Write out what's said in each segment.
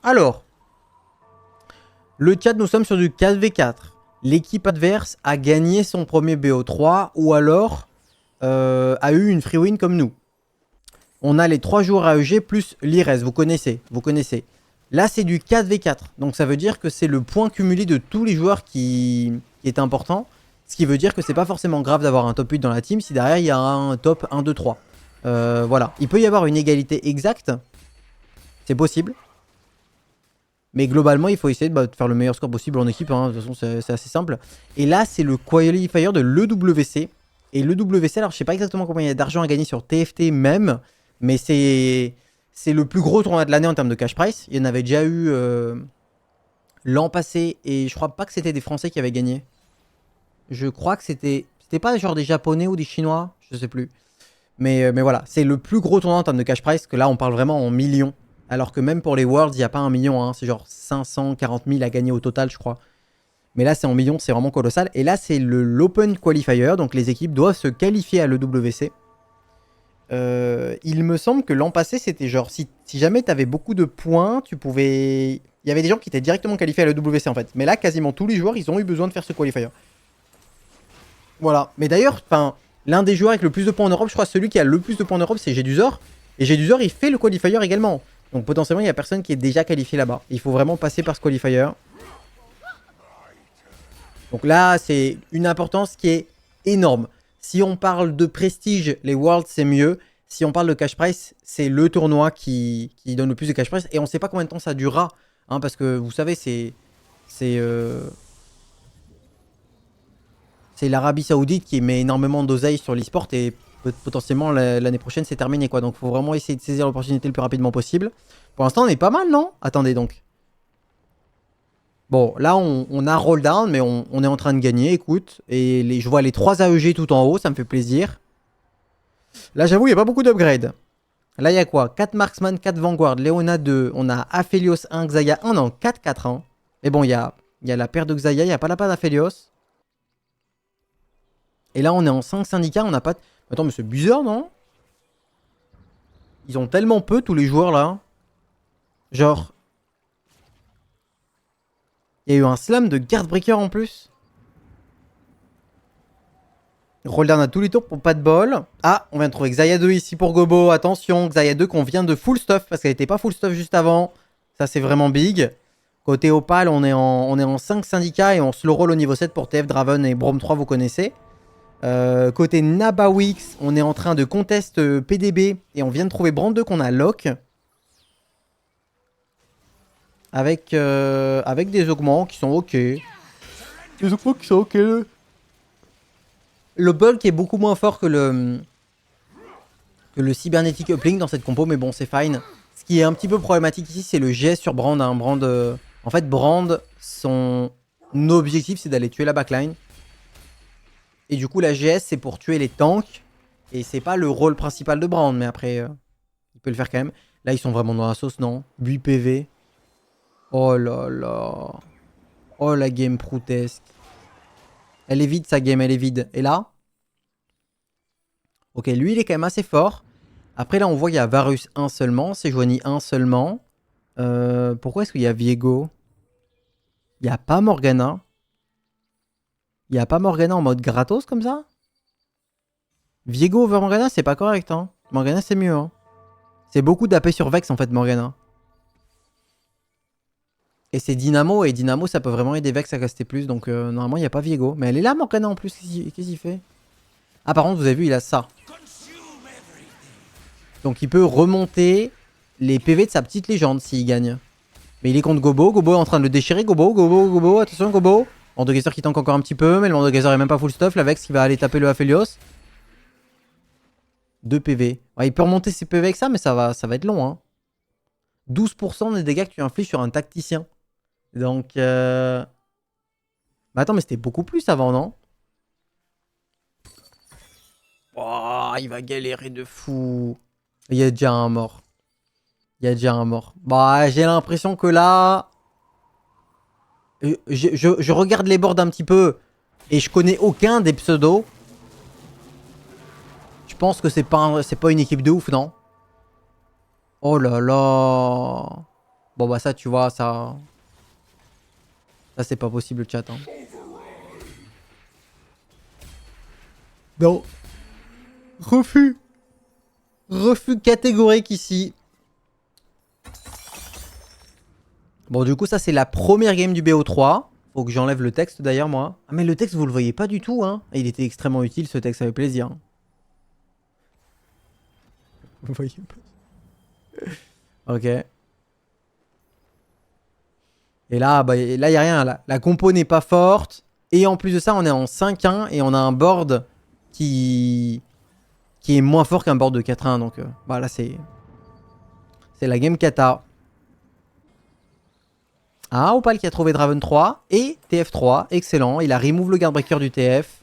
Alors, le chat, nous sommes sur du 4v4. L'équipe adverse a gagné son premier BO3 ou alors a eu une free win comme nous. On a les 3 joueurs AEG plus l'IRES, vous connaissez. Là, c'est du 4v4. Donc ça veut dire que c'est le point cumulé de tous les joueurs qui est important. Ce qui veut dire que c'est pas forcément grave d'avoir un top 8 dans la team si derrière il y a un top 1, 2, 3. Voilà. Il peut y avoir une égalité exacte. C'est possible. Mais globalement, il faut essayer de faire le meilleur score possible en équipe. Hein. De toute façon, c'est assez simple. Et là, c'est le qualifier de l'EWC. Et l'EWC, alors je sais pas exactement combien il y a d'argent à gagner sur TFT même. Mais c'est le plus gros tournoi de l'année en termes de cash price. Il y en avait déjà eu l'an passé. Et je crois pas que c'était des Français qui avaient gagné. Je crois que c'était pas genre des Japonais ou des Chinois. Je sais plus. Mais voilà, c'est le plus gros tournoi en termes de cash price. Que là, on parle vraiment en millions. Alors que même pour les Worlds, il n'y a pas 1 million. Hein. C'est genre 540 000 à gagner au total, je crois. Mais là, c'est en millions, c'est vraiment colossal. Et là, c'est l'Open Qualifier. Donc les équipes doivent se qualifier à l'EWC. Il me semble que l'an passé, c'était genre, si jamais tu avais beaucoup de points, tu pouvais... Il y avait des gens qui étaient directement qualifiés à l'EWC en fait. Mais là, quasiment tous les joueurs, ils ont eu besoin de faire ce qualifier. Voilà. Mais d'ailleurs, l'un des joueurs avec le plus de points en Europe, je crois celui qui a le plus de points en Europe, c'est Jedusor. Et Jedusor, il fait le qualifier également. Donc potentiellement, il n'y a personne qui est déjà qualifié là-bas. Il faut vraiment passer par ce qualifier. Donc là, c'est une importance qui est énorme. Si on parle de prestige, les Worlds, c'est mieux. Si on parle de cash price, c'est le tournoi qui donne le plus de cash price. Et on ne sait pas combien de temps ça durera. Hein, parce que vous savez, c'est l'Arabie Saoudite qui met énormément d'oseille sur l'e-sport. Et potentiellement, l'année prochaine, c'est terminé, quoi. Donc il faut vraiment essayer de saisir l'opportunité le plus rapidement possible. Pour l'instant, on est pas mal, non? Attendez donc. Bon, là, on a roll down, mais on est en train de gagner, écoute. Et je vois les 3 AEG tout en haut, ça me fait plaisir. Là, j'avoue, il n'y a pas beaucoup d'upgrades. Là, il y a quoi? 4 Marksman, 4 Vanguard, Leona 2, on a Aphelios 1, Xayah 1, non, 4, 4, hein. Mais bon, il y a la paire de Xayah, il n'y a pas la paire d'Aphelios. Et là, on est en 5 syndicats, on n'a pas... Attends, mais c'est bizarre, non? Ils ont tellement peu, tous les joueurs, là. Genre... Il y a eu un slam de Guardbreaker en plus. Roll down à tous les tours pour pas de bol. Ah, on vient de trouver Xayah 2 ici pour Gobo. Attention, Xayah 2 qu'on vient de full stuff parce qu'elle était pas full stuff juste avant. Ça, c'est vraiment big. Côté Opal, on est en 5 syndicats et on slow roll au niveau 7 pour TF, Draven et Brom 3, vous connaissez. Côté Nabawix, on est en train de contest PDB et on vient de trouver Brand 2 qu'on a lock. Avec des augments qui sont ok. Des augments qui sont ok. Le bulk est beaucoup moins fort que le cybernetic uplink dans cette compo, mais bon, c'est fine. Ce qui est un petit peu problématique ici, c'est le GS sur Brand. Hein. En fait, Brand, son objectif, c'est d'aller tuer la backline. Et du coup, la GS, c'est pour tuer les tanks. Et c'est pas le rôle principal de Brand, mais après, il peut le faire quand même. Là, ils sont vraiment dans la sauce, non? 8 PV. Oh là là. Oh, la game proutesque. Elle est vide, sa game, elle est vide. Et là? Ok, lui, il est quand même assez fort. Après, là, on voit qu'il y a Varus 1 seulement. Sejuani 1 seulement. Pourquoi est-ce qu'il y a Viego? Il n'y a pas Morgana. Il n'y a pas Morgana en mode gratos comme ça? Viego over Morgana, c'est pas correct. Hein. Morgana, c'est mieux. Hein. C'est beaucoup d'AP sur Vex, en fait, Morgana. Et c'est Dynamo. Et Dynamo, ça peut vraiment aider Vex à caster plus. Donc, normalement, il n'y a pas Viego. Mais elle est là, Morgana, en plus. Qu'est-ce qu'il fait? Ah, par contre, vous avez vu, il a ça. Donc, il peut remonter les PV de sa petite légende s'il gagne. Mais il est contre Gobo. Gobo est en train de le déchirer. Gobo. Attention, Gobo. Mandogazer qui tank encore un petit peu. Mais le Mandogazer est même pas full stuff. La Vex qui va aller taper le Aphelios. 2 PV. Ouais, il peut remonter ses PV avec ça, mais ça va être long. Hein. 12% des dégâts que tu infliges sur un tacticien. Donc... Mais attends, mais c'était beaucoup plus avant, non? Oh, il va galérer de fou. Il y a déjà un mort. Bah, j'ai l'impression que là... Je regarde les boards un petit peu. Et je connais aucun des pseudos. Je pense que c'est pas une équipe de ouf, non? Oh là là. Bon bah ça tu vois, ça c'est pas possible le chat. Hein. Non. Refus. Refus catégorique ici. Bon du coup ça c'est la première game du BO3. Faut que j'enlève le texte d'ailleurs moi. Ah mais le texte vous le voyez pas du tout hein. Il était extrêmement utile ce texte, avec plaisir. Vous voyez pas. Ok. Et là, bah, là y a rien. Là. La compo n'est pas forte. Et en plus de ça, on est en 5-1 et on a un board qui est moins fort qu'un board de 4-1. Donc voilà, c'est la game kata. Ah, Opal qui a trouvé Draven 3 et TF3. Excellent. Il a remove le guardbreaker du TF.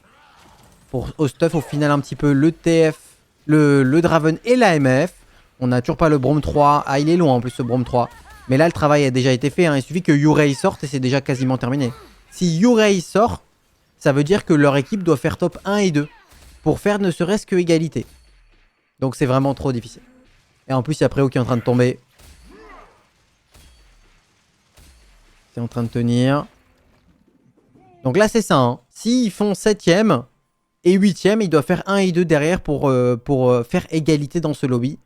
Pour au stuff au final un petit peu le TF, le Draven et la MF. On n'a toujours pas le Braum 3. Ah, il est loin en plus ce Braum 3. Mais là, le travail a déjà été fait. Hein. Il suffit que Yurei sorte et c'est déjà quasiment terminé. Si Yurei sort, ça veut dire que leur équipe doit faire top 1 et 2. Pour faire ne serait-ce que égalité. Donc c'est vraiment trop difficile. Et en plus, il y a Préo qui est en train de tomber. C'est en train de tenir. Donc là, c'est ça. Hein. S'ils font 7ème et 8ème, ils doivent faire 1 et 2 derrière pour faire égalité dans ce lobby.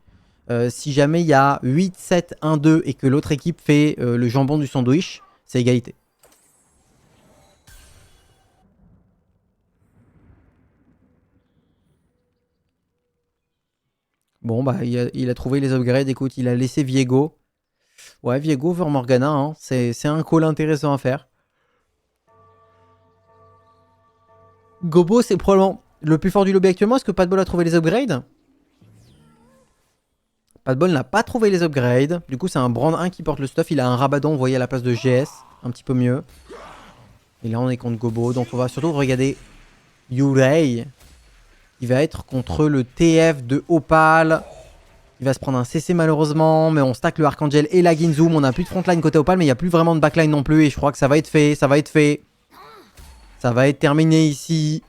Si jamais il y a 8, 7, 1, 2 et que l'autre équipe fait le jambon du sandwich, c'est égalité. Bon, bah, il a trouvé les upgrades. Écoute, il a laissé Viego. Ouais, Viego vers Morgana. Hein. C'est un call intéressant à faire. Gobo, c'est probablement le plus fort du lobby actuellement. Est-ce que Padbol a trouvé les upgrades? Padbol n'a pas trouvé les upgrades. Du coup, c'est un Brand 1 qui porte le stuff. Il a un Rabadon, vous voyez, à la place de GS. Un petit peu mieux. Et là, on est contre Gobo. Donc, on va surtout regarder Yurei. Il va être contre le TF de Opal. Il va se prendre un CC malheureusement. Mais on stack le Archangel et la Ginzoom. On n'a plus de frontline côté Opal. Mais il n'y a plus vraiment de backline non plus. Et je crois que ça va être fait. Ça va être fait. Ça va être terminé ici.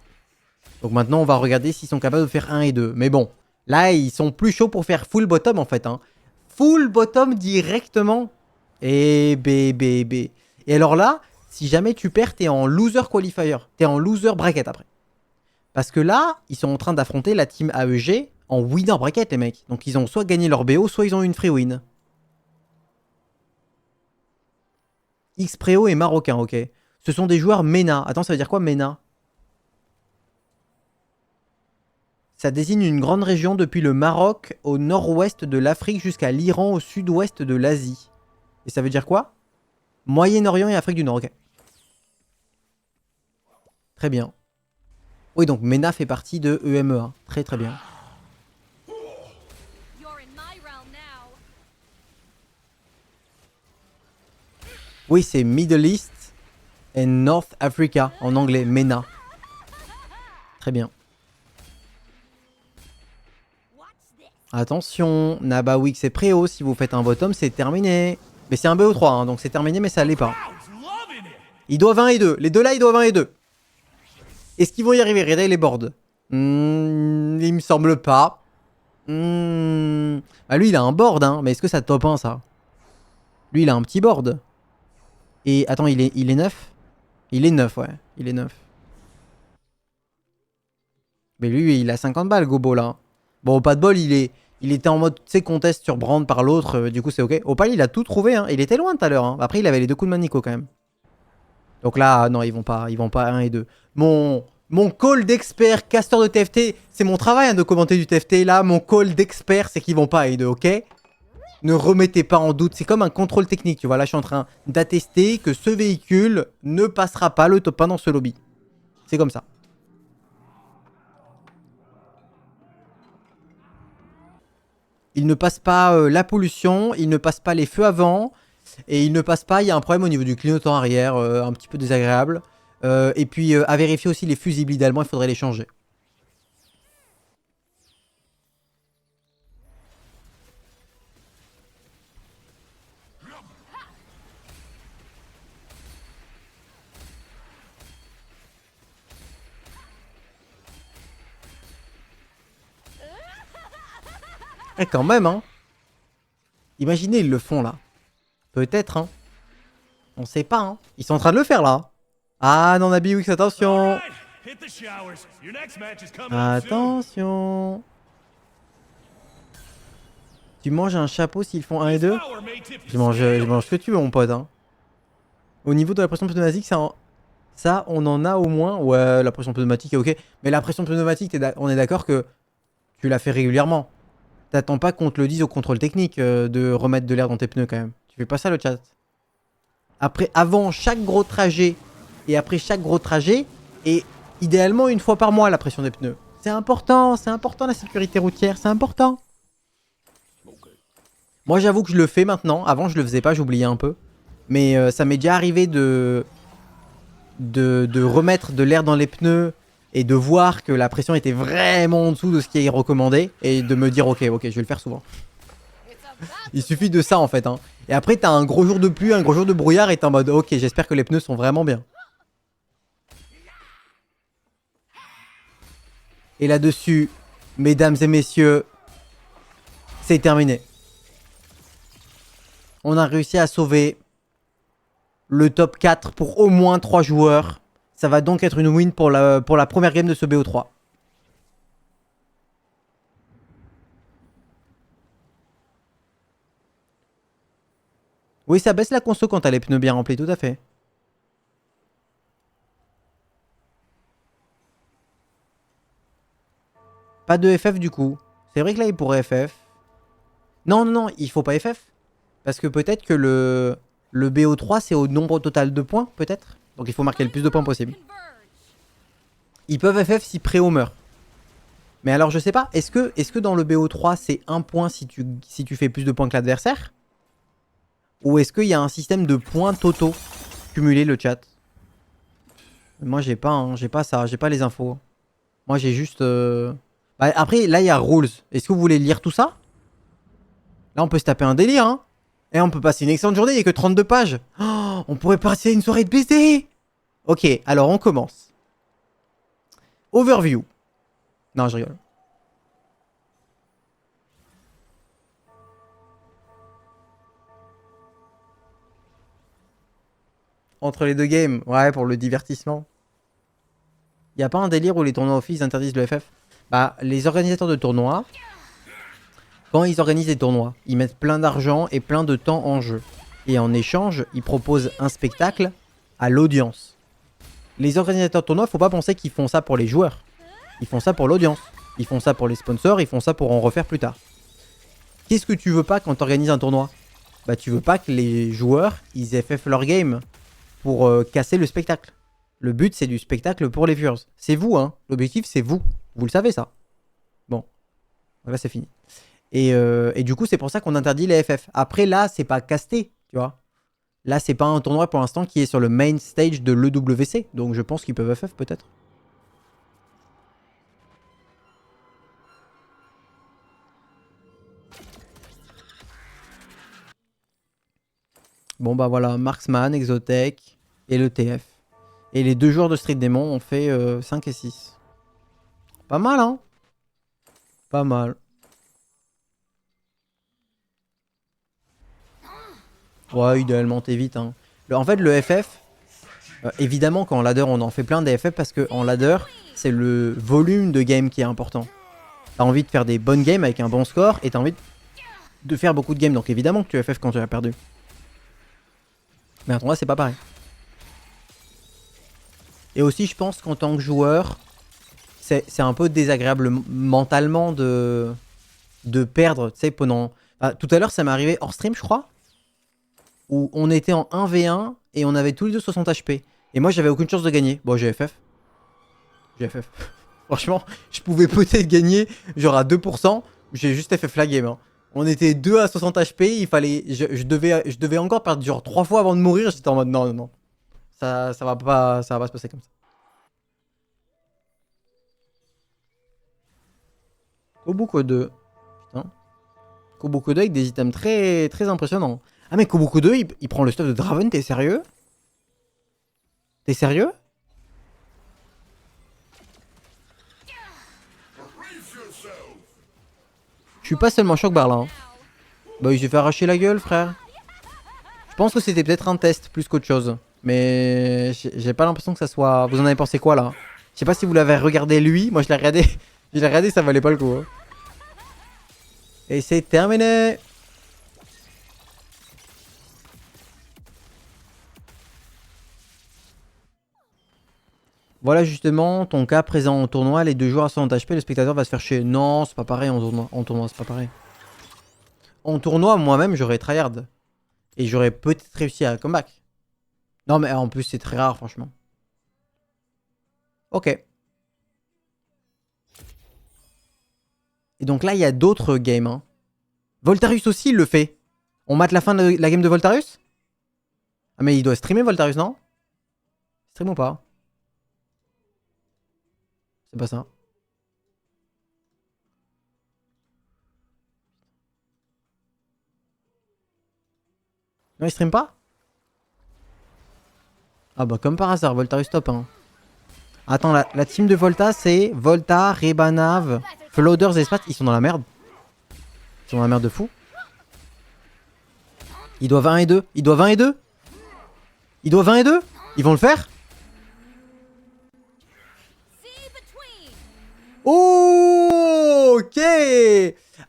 Donc maintenant, on va regarder s'ils sont capables de faire 1 et 2. Mais bon, là, ils sont plus chauds pour faire full bottom en fait. Hein. Full bottom directement. Et B. Et alors là, si jamais tu perds, t'es en loser qualifier. T'es en loser bracket après. Parce que là, ils sont en train d'affronter la team AEG en winner bracket, les mecs. Donc ils ont soit gagné leur BO, soit ils ont eu une free win. Xpreo et Marocain, ok. Ce sont des joueurs MENA. Attends, ça veut dire quoi MENA? Ça désigne une grande région depuis le Maroc au nord-ouest de l'Afrique jusqu'à l'Iran au sud-ouest de l'Asie. Et ça veut dire quoi? Moyen-Orient et Afrique du Nord, ok. Très bien. Oui, donc MENA fait partie de EMEA. Très très bien. Oui, c'est Middle East and North Africa en anglais, MENA. Très bien. Attention, Nabawix et Préo, si vous faites un bottom, c'est terminé. Mais c'est un BO3, hein, donc c'est terminé, mais ça l'est pas. Ils doivent 1 et 2. Les deux là, ils doivent 1 et 2. Est-ce qu'ils vont y arriver? Regardez les boards. Il me semble pas. Bah lui, il a un board, hein. Mais est-ce que ça top 1, ça? Lui, il a un petit board. Et attends, il est 9? Il est 9, ouais. Il est 9. Mais lui, il a 50 balles, Gobo, là. Bon, pas de bol, il était en mode, tu sais, contest sur Brand par l'autre. Du coup, c'est ok. Opal, il a tout trouvé, hein. Il était loin tout à l'heure. Hein. Après, il avait les deux coups de Manico, quand même. Donc là, non, ils vont pas 1 et 2. Mon call d'expert, casteur de TFT, c'est mon travail hein, de commenter du TFT. Là, mon call d'expert, c'est qu'ils vont pas 1 et 2, ok? Ne remettez pas en doute. C'est comme un contrôle technique, tu vois. Là, je suis en train d'attester que ce véhicule ne passera pas le top 1 dans ce lobby. C'est comme ça. Il ne passe pas la pollution, il ne passe pas les feux avant, et il ne passe pas, il y a un problème au niveau du clignotant arrière, un petit peu désagréable. Et puis à vérifier aussi les fusibles, idéalement, il faudrait les changer. Et quand même, hein. Imaginez, ils le font là. Peut-être, hein. On sait pas, hein. Ils sont en train de le faire, là. Ah non, Nabiwix, attention. Attention. Tu manges un chapeau s'ils font 1 et 2. Je mange ce que tu veux, mon pote, hein. Au niveau de la pression pneumatique, ça, on en a au moins. Ouais, la pression pneumatique est ok. Mais la pression pneumatique, on est d'accord que tu la fais régulièrement. T'attends pas qu'on te le dise au contrôle technique de remettre de l'air dans tes pneus quand même. Tu fais pas ça le chat. Après, avant chaque gros trajet et après chaque gros trajet, et idéalement une fois par mois la pression des pneus. C'est important la sécurité routière, c'est important. Moi j'avoue que je le fais maintenant. Avant je le faisais pas, j'oubliais un peu. Mais ça m'est déjà arrivé de remettre de l'air dans les pneus et de voir que la pression était vraiment en dessous de ce qui est recommandé et de me dire ok, je vais le faire souvent. Il suffit de ça en fait, hein. Et après t'as un gros jour de pluie, un gros jour de brouillard et t'es en mode ok, j'espère que les pneus sont vraiment bien. Et là-dessus, mesdames et messieurs, c'est terminé. On a réussi à sauver le top 4 pour au moins 3 joueurs. Ça va donc être une win pour la première game de ce BO3. Oui, ça baisse la conso quand t'as les pneus bien remplis, tout à fait. Pas de FF du coup. C'est vrai que là, il pourrait FF. Non, non, non, il faut pas FF. Parce que peut-être que le BO3, c'est au nombre total de points, peut-être. Donc il faut marquer le plus de points possible. Ils peuvent FF si Préau meurt. Mais alors, je sais pas, est-ce que dans le BO3, c'est 1 point si tu fais plus de points que l'adversaire? Ou est-ce qu'il y a un système de points totaux cumulés, le chat? Moi, j'ai pas, hein, j'ai pas ça, j'ai pas les infos. Moi, j'ai juste... Bah, après, là, il y a Rules. Est-ce que vous voulez lire tout ça? Là, on peut se taper un délire, hein. Et on peut passer une excellente journée, il n'y a que 32 pages. Oh, on pourrait passer une soirée de baiser. Ok, alors on commence. Overview. Non, je rigole. Entre les deux games, ouais, pour le divertissement. Y a pas un délire où les tournois office interdisent le FF? Bah, les organisateurs de tournois, quand ils organisent des tournois, ils mettent plein d'argent et plein de temps en jeu. Et en échange, ils proposent un spectacle à l'audience. Les organisateurs de tournois, faut pas penser qu'ils font ça pour les joueurs. Ils font ça pour l'audience. Ils font ça pour les sponsors, ils font ça pour en refaire plus tard. Qu'est-ce que tu veux pas quand tu organises un tournoi? Bah, tu veux pas que les joueurs, ils FF leur game pour casser le spectacle. Le but, c'est du spectacle pour les viewers. C'est vous, hein. L'objectif, c'est vous. Vous le savez, ça. Bon. Là, c'est fini. Et du coup, c'est pour ça qu'on interdit les FF. Après, là, c'est pas casté, tu vois. Là, c'est pas un tournoi pour l'instant qui est sur le main stage de l'EWC. Donc, je pense qu'ils peuvent FF, peut-être. Bon, bah voilà. Marksman, Exotech et le TF. Et les 2 joueurs de Street Demon ont fait 5 et 6. Pas mal, hein. Pas mal. Ouais, idéalement, t'évites. Hein. En fait, le FF, évidemment, qu'en ladder, on en fait plein des FF parce qu'en ladder, c'est le volume de game qui est important. T'as envie de faire des bonnes games avec un bon score et t'as envie de faire beaucoup de games. Donc évidemment que tu FF quand tu as perdu. Mais en tournoi, c'est pas pareil. Et aussi, je pense qu'en tant que joueur, c'est un peu désagréable mentalement de perdre, tu sais, pendant... Ah, tout à l'heure, ça m'est arrivé hors stream, je crois, où on était en 1v1 et on avait tous les deux 60 HP. Et moi, j'avais aucune chance de gagner. Bon, j'ai FF. J'ai FF. Franchement, je pouvais peut-être gagner genre à 2%. J'ai juste FF la game. Hein. On était 2 à 60 HP. Il fallait, je devais encore perdre genre 3 fois avant de mourir. J'étais en mode non, non, non. Ça va pas se passer comme ça. Kobuko 2. Putain. Kobuko 2 avec des items très, très impressionnants. Ah mais Kobuko 2, il prend le stuff de Draven, t'es sérieux? T'es sérieux? Je suis pas seulement choc bar là. Hein. Bah il s'est fait arracher la gueule frère. Je pense que c'était peut-être un test plus qu'autre chose. Mais j'ai pas l'impression que ça soit... Vous en avez pensé quoi là? Je sais pas si vous l'avez regardé lui. Moi je l'ai regardé. Je l'ai regardé, ça valait pas le coup. Hein. Et c'est terminé. Voilà justement ton cas présent en tournoi. Les 2 joueurs à 60 HP, le spectateur va se faire chier. Non, c'est pas pareil en tournoi. En tournoi, c'est pas pareil. En tournoi, moi-même, j'aurais tryhard. Et j'aurais peut-être réussi à comeback. Non, mais en plus, c'est très rare, franchement. Ok. Et donc là, il y a d'autres games. Hein. Voltarius aussi, il le fait. On mate la fin de la game de Voltarius? Ah, mais il doit streamer Voltarius, non? Stream ou pas? C'est pas ça. Non, il stream pas? Ah bah comme par hasard, Voltarius top 1. Attends, la team de Volta, c'est Volta, Rebanav, Flooders et Spat. Ils sont dans la merde. Ils sont dans la merde de fou. Ils doivent 1 et 2. Ils doivent 1 et 2. Ils doivent 1 et 2. Ils vont le faire. Oh, ok.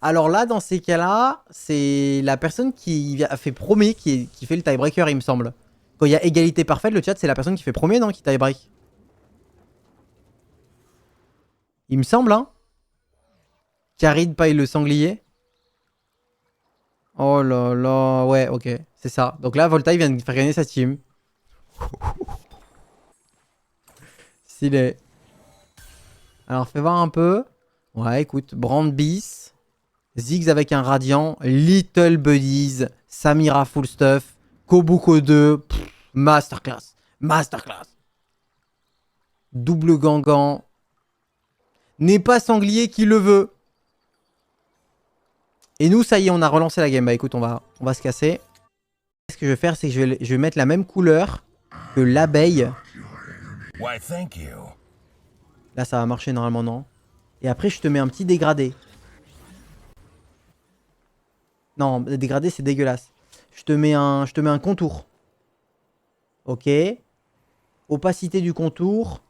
Alors là, dans ces cas-là, c'est la personne qui a fait premier qui fait le tiebreaker, il me semble. Quand il y a égalité parfaite, le chat, c'est la personne qui fait premier, non, qui tiebreak. Il me semble, hein. Carid paille le sanglier. Oh là là, ouais, ok, c'est ça. Donc là, Volta, il vient de faire gagner sa team. Stylé. Alors, fais voir un peu. Ouais, écoute, Brand Beast, Ziggs avec un Radiant, Little Buddies, Samira Full Stuff, Kobuko 2, pff, Masterclass. Masterclass. Double Gangan. N'est pas sanglier qui le veut. Et nous, ça y est, on a relancé la game. Bah écoute, on va se casser. Ce que je vais faire, c'est que je vais mettre la même couleur que l'abeille. Là, ça va marcher normalement, non? Et après, je te mets un petit dégradé. Non, dégradé, c'est dégueulasse. Je te mets un contour. Ok. Opacité du contour.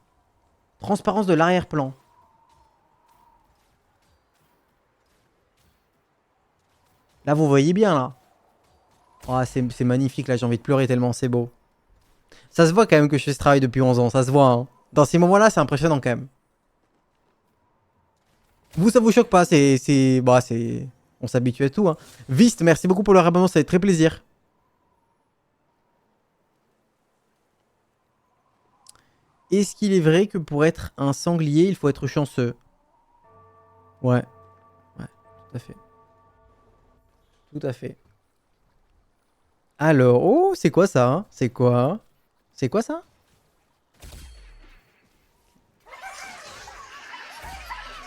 Transparence de l'arrière-plan. Là, vous voyez bien, là. Oh, c'est magnifique, là. J'ai envie de pleurer tellement c'est beau. Ça se voit quand même que je fais ce travail depuis 11 ans. Ça se voit, hein. Dans ces moments-là, c'est impressionnant quand même. Vous, ça vous choque pas? Bah, c'est... On s'habitue à tout, hein. Vist, merci beaucoup pour le abonnement. Ça fait très plaisir. Est-ce qu'il est vrai que pour être un sanglier, il faut être chanceux? Ouais. Ouais, tout à fait. Tout à fait. Alors, oh, c'est quoi ça? Hein? C'est quoi? C'est quoi ça?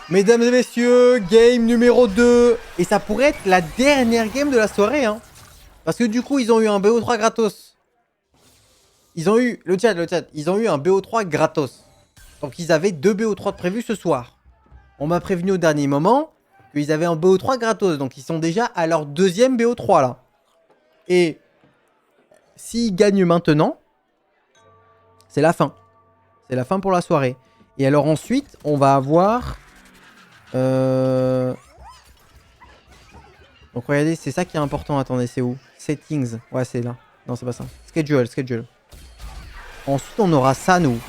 Mesdames et messieurs, game numéro 2. Et ça pourrait être la dernière game de la soirée. Hein. Parce que du coup, ils ont eu un BO3 gratos. Ils ont eu, le chat, ils ont eu un BO3 gratos. Donc ils avaient 2 BO3 de prévus ce soir. On m'a prévenu au dernier moment qu'ils avaient un BO3 gratos. Donc ils sont déjà à leur 2e BO3 là. Et s'ils gagnent maintenant, c'est la fin. C'est la fin pour la soirée. Et alors ensuite, on va avoir... Donc regardez, c'est ça qui est important. Attendez, c'est où? Settings. Ouais, c'est là. Non, c'est pas ça. Schedule. Ensuite, on aura ça, nous.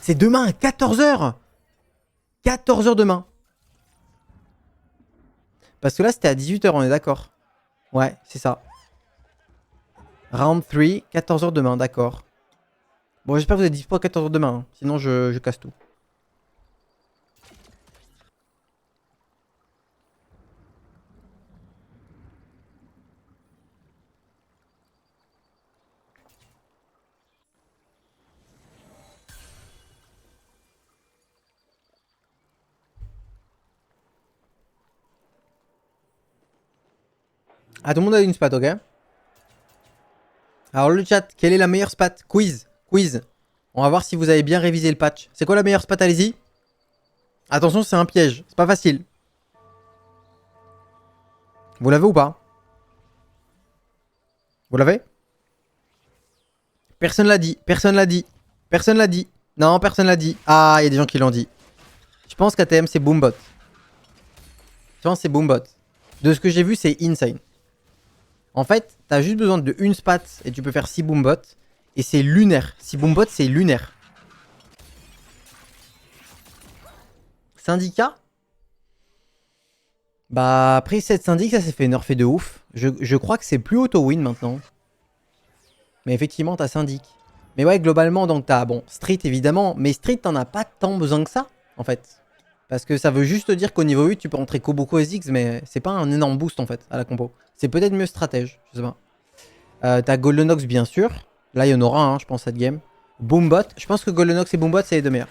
C'est demain à 14h. 14h demain. Parce que là, c'était à 18h, on est d'accord. Ouais, c'est ça. Round 3, 14h demain, d'accord. Bon, j'espère que vous êtes dispo à 14h demain. Hein. Sinon, je casse tout. Ah, tout le monde a une spat, ok? Alors, le chat, quelle est la meilleure spat? Quiz. On va voir si vous avez bien révisé le patch. C'est quoi la meilleure spat? Allez-y. Attention, c'est un piège. C'est pas facile. Vous l'avez ou pas? Vous l'avez? Personne l'a dit. Personne l'a dit. Personne l'a dit. Non, personne l'a dit. Ah, il y a des gens qui l'ont dit. Je pense qu'ATM, c'est Boombot. Je pense que c'est Boombot. De ce que j'ai vu, c'est insane. En fait, t'as juste besoin de une spat et tu peux faire 6 Boombot. Et c'est lunaire. 6 Boombot, c'est lunaire. Syndicat? Bah, après cette syndic, ça s'est fait nerfer de ouf. Je crois que c'est plus auto-win maintenant. Mais effectivement, t'as syndic. Mais ouais, globalement, donc t'as, bon, street évidemment. Mais street, t'en as pas tant besoin que ça, en fait. Parce que ça veut juste dire qu'au niveau 8, tu peux rentrer Kobuko SX, mais c'est pas un énorme boost, en fait, à la compo. C'est peut-être mieux stratège, je sais pas. T'as Goldenox, bien sûr. Là, il y en aura, hein, je pense, cette game. Boombot. Je pense que Goldenox et Boombot, c'est les deux meilleurs.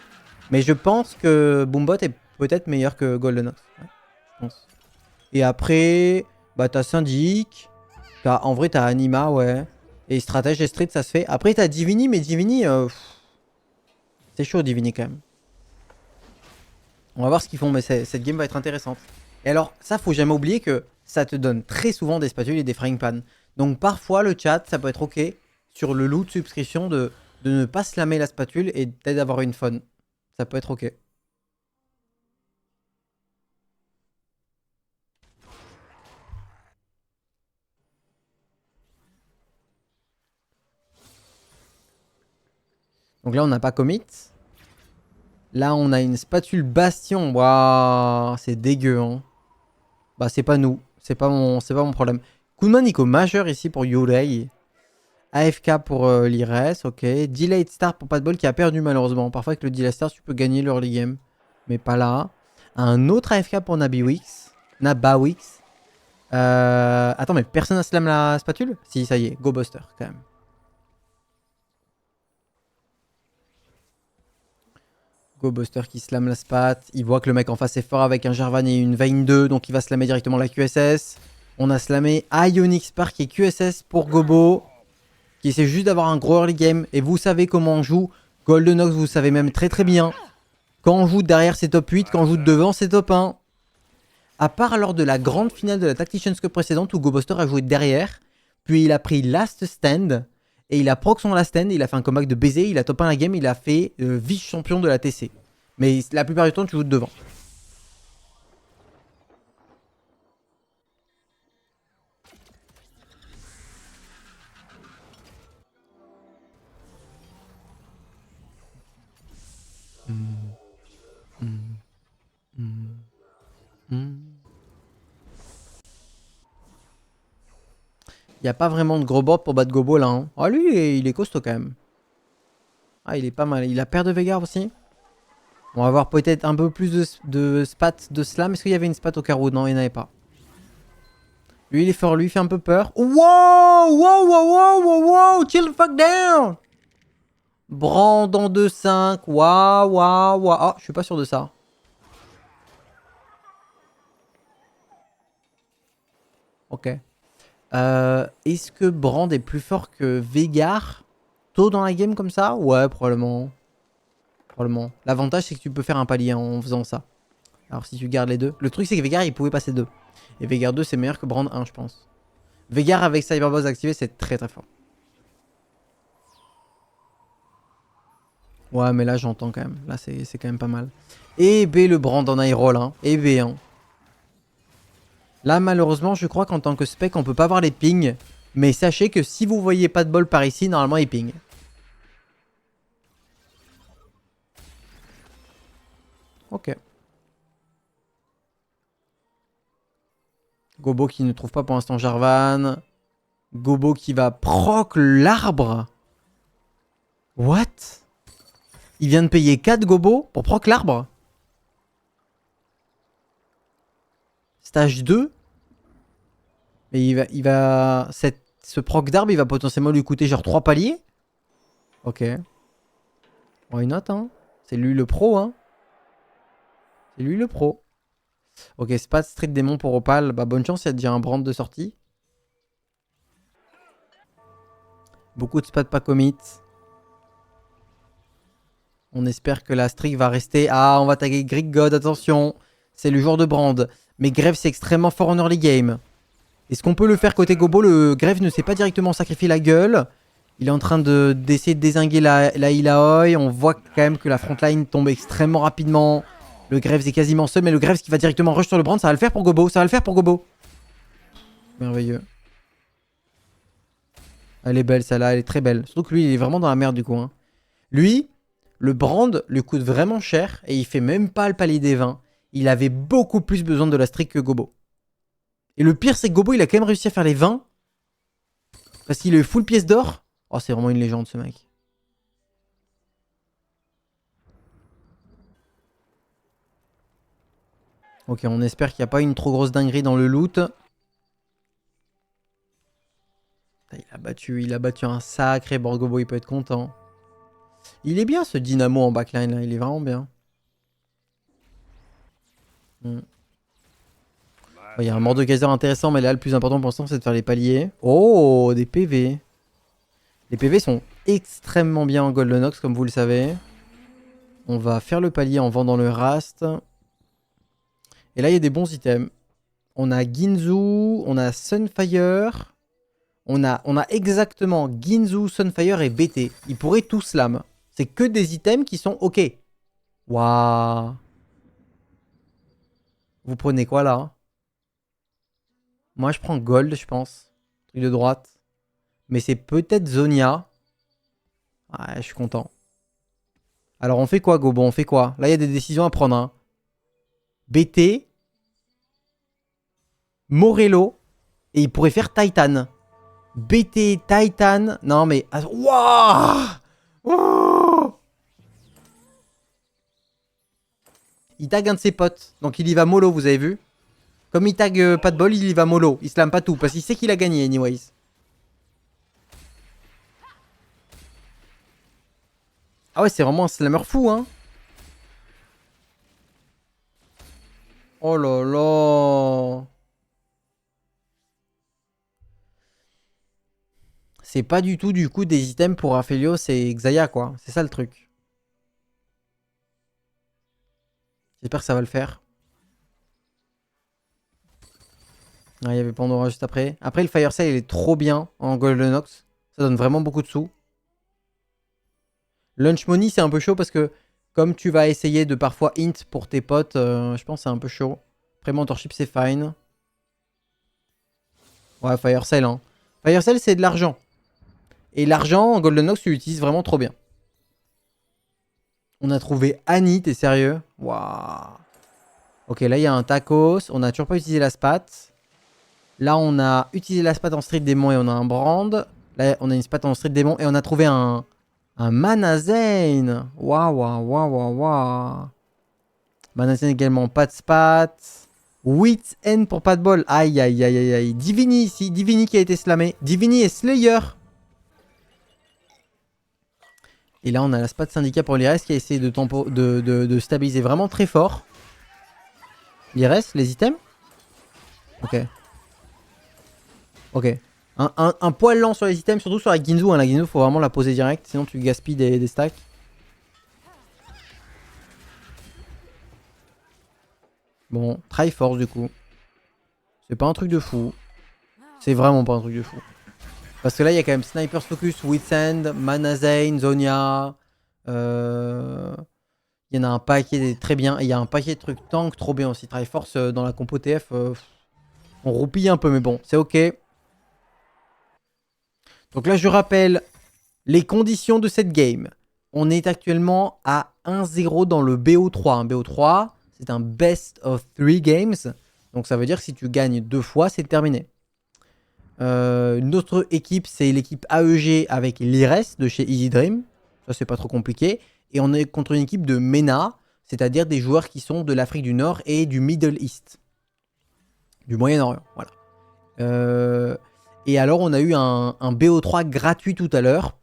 Mais je pense que Boombot est peut-être meilleur que Goldenox. Ouais, je pense. Et après, bah t'as Syndic. En vrai, t'as Anima, ouais. Et stratège et street, ça se fait. Après, t'as Divini, mais Divini, c'est chaud, Divini, quand même. On va voir ce qu'ils font, mais cette game va être intéressante. Et alors, ça, faut jamais oublier que ça te donne très souvent des spatules et des frying pan. Donc, parfois, le chat, ça peut être OK sur le loot subscription de ne pas slammer la spatule et peut-être d'avoir une fun. Ça peut être OK. Donc là, on n'a pas commit. Là, on a une spatule bastion. Waouh, c'est dégueu, hein. Bah, c'est pas nous. C'est pas mon problème. Coup de Nico majeur ici pour Yurei. AFK pour l'Ires, ok. Delayed Star pour Padball qui a perdu malheureusement. Parfois avec le Delayed Star, tu peux gagner l'early game. Mais pas là. Un autre AFK pour Nabawix. Attends, mais personne n'a slam la spatule? Si, ça y est. Go Buster, quand même. Go Buster qui slam la spat. Il voit que le mec en face est fort avec un Jarvan et une Vayne 2. Donc il va slammer directement la QSS. On a slamé Ionic Spark et QSS pour Gobo. Qui essaie juste d'avoir un gros early game. Et vous savez comment on joue. Goldenox, vous savez même très très bien. Quand on joue derrière, c'est top 8. Quand on joue devant, c'est top 1. À part lors de la grande finale de la Tacticians Cup précédente où GoBuster a joué derrière. Puis il a pris Last Stand. Et il a proc son Last Stand. Il a fait un comeback de baiser. Il a top 1 la game. Il a fait vice-champion de la TC. Mais la plupart du temps, tu joues devant. Il n'y a pas vraiment de gros board pour battre Gobo là. Hein. Ah, lui, il est costaud quand même. Ah, il est pas mal. Il a paire de Veigar aussi. On va voir peut-être un peu plus de spat de slam. Est-ce qu'il y avait une spat au carreau? Non, il n'y en avait pas. Lui, il est fort. Lui, il fait un peu peur. Wow! Wow, wow, wow, wow, wow! Chill the fuck down! Brandon 2-5. Waouh, waouh, waouh. Ah, je suis pas sûr de ça. Ok. Est-ce que Brand est plus fort que Veigar tôt dans la game comme ça? Ouais, probablement. Probablement. L'avantage, c'est que tu peux faire un palier en faisant ça. Alors, si tu gardes les deux. Le truc, c'est que Veigar, il pouvait passer 2. Et Veigar 2, c'est meilleur que Brand 1, je pense. Veigar avec Cyberboss activé, c'est très très fort. Ouais, mais là, j'entends quand même. Là, c'est quand même pas mal. Et B, le Brand en aérol. Hein. Et B, hein. Là, malheureusement, je crois qu'en tant que spec, on peut pas voir les pings. Mais sachez que si vous voyez pas de bol par ici, normalement, il ping. Ok. Gobo qui ne trouve pas pour l'instant Jarvan. Gobo qui va proc l'arbre. What? Il vient de payer 4 Gobo pour proc l'arbre. Stage 2. Mais ce proc d'arbre, il va potentiellement lui coûter genre 3 paliers. Ok. Why not, hein? C'est lui le pro, hein? C'est lui le pro. Ok, Spat, Street Démon pour Opal. Bah, bonne chance, il y a déjà un brand de sortie. Beaucoup de Spat pas commit. On espère que la streak va rester. Ah, on va taguer Greek God, attention. C'est le joueur de brand. Mais Grave, c'est extrêmement fort en early game. Est-ce qu'on peut le faire côté Gobo? Le Grefg ne s'est pas directement sacrifié la gueule. Il est en train d'essayer de dézinguer la Illaoi. On voit quand même que la frontline tombe extrêmement rapidement. Le Grefg est quasiment seul, mais le Grefg qui va directement rush sur le brand, ça va le faire pour Gobo. Ça va le faire pour Gobo. Merveilleux. Elle est belle celle-là, elle est très belle. Surtout que lui, il est vraiment dans la merde du coup. Hein. Lui, le brand lui coûte vraiment cher et il fait même pas le palier des 20. Il avait beaucoup plus besoin de la streak que Gobo. Et le pire, c'est que Gobo, il a quand même réussi à faire les 20. Parce qu'il est full pièce d'or. Oh, c'est vraiment une légende ce mec. Ok, on espère qu'il n'y a pas une trop grosse dinguerie dans le loot. Il a battu un sacré Borgobo, il peut être content. Il est bien ce Dynamo en backline là, il est vraiment bien. Il y a un Mordekaiser intéressant, mais là le plus important pour l'instant c'est de faire les paliers. Oh, des PV. Les PV sont extrêmement bien en Golden Ox comme vous le savez. On va faire le palier en vendant le Rast. Et là il y a des bons items. On a Ginzu, on a Sunfire. On a exactement Ginzu, Sunfire et BT. Ils pourraient tous slam. C'est que des items qui sont ok. Waouh. Vous prenez quoi là? Moi je prends Gold je pense. Truc de droite. Mais c'est peut-être Zonia. Ouais, je suis content. Alors on fait quoi Gobo? On fait quoi? Là il y a des décisions à prendre. Hein. BT. Morello. Et il pourrait faire Titan. BT, Titan. Non mais... Waouh. Oh, il tag un de ses potes. Donc il y va mollo, vous avez vu? Comme il tag pas de bol, il y va mollo. Il slam pas tout. Parce qu'il sait qu'il a gagné, anyways. Ah ouais, c'est vraiment un slammer fou, hein. Oh là là. C'est pas du tout, du coup, des items pour Aphelios et Xayah, quoi. C'est ça le truc. J'espère que ça va le faire. Ah, il y avait Pandora juste après. Après, le Fire Sale, il est trop bien en Golden Ox. Ça donne vraiment beaucoup de sous. Lunch Money, c'est un peu chaud parce que comme tu vas essayer de parfois int pour tes potes, je pense que c'est un peu chaud. Après, Mentorship, c'est fine. Ouais, Fire Sale, hein. Fire Sale, c'est de l'argent. Et l'argent, en Golden Ox, tu l'utilises vraiment trop bien. On a trouvé Annie, t'es sérieux? Waouh. Ok, là, il y a un tacos. On n'a toujours pas utilisé la spat. Là, on a utilisé la spat en street démon et on a un brand. Là, on a une spat en street démon et on a trouvé un Manazane. Waouh, waouh, waouh, waouh, waouh. Manazane également, pas de spat. Wits N pour pas de bol. Aïe, aïe, aïe, aïe, aïe. Divini ici. Divini qui a été slamé. Divini et Slayer. Et là, on a la spat syndicat pour l'IRS qui a essayé de stabiliser vraiment très fort. L'IRS, les items. Ok. Ok. Un poil lent sur les items, surtout sur la Ginzu. Hein. La Ginzu, faut vraiment la poser direct, sinon tu gaspilles des stacks. Bon, Triforce du coup. C'est pas un truc de fou. C'est vraiment pas un truc de fou. Parce que là, il y a quand même Sniper's Focus, Withsend, Manazane, Zonia. Il y en a un paquet très bien. Et il y a un paquet de trucs tank trop bien aussi. Triforce dans la compo TF, on roupille un peu, mais bon, c'est ok. Donc là, je rappelle les conditions de cette game. On est actuellement à 1-0 dans le BO3. Un BO3, c'est un best of 3 games. Donc ça veut dire que si tu gagnes 2 fois, c'est terminé. Notre équipe, c'est l'équipe AEG avec l'IRES de chez Easy Dream. Ça, c'est pas trop compliqué. Et on est contre une équipe de MENA, c'est-à-dire des joueurs qui sont de l'Afrique du Nord et du Middle East. Du Moyen-Orient, voilà. Et alors, on a eu un BO3 gratuit tout à l'heure.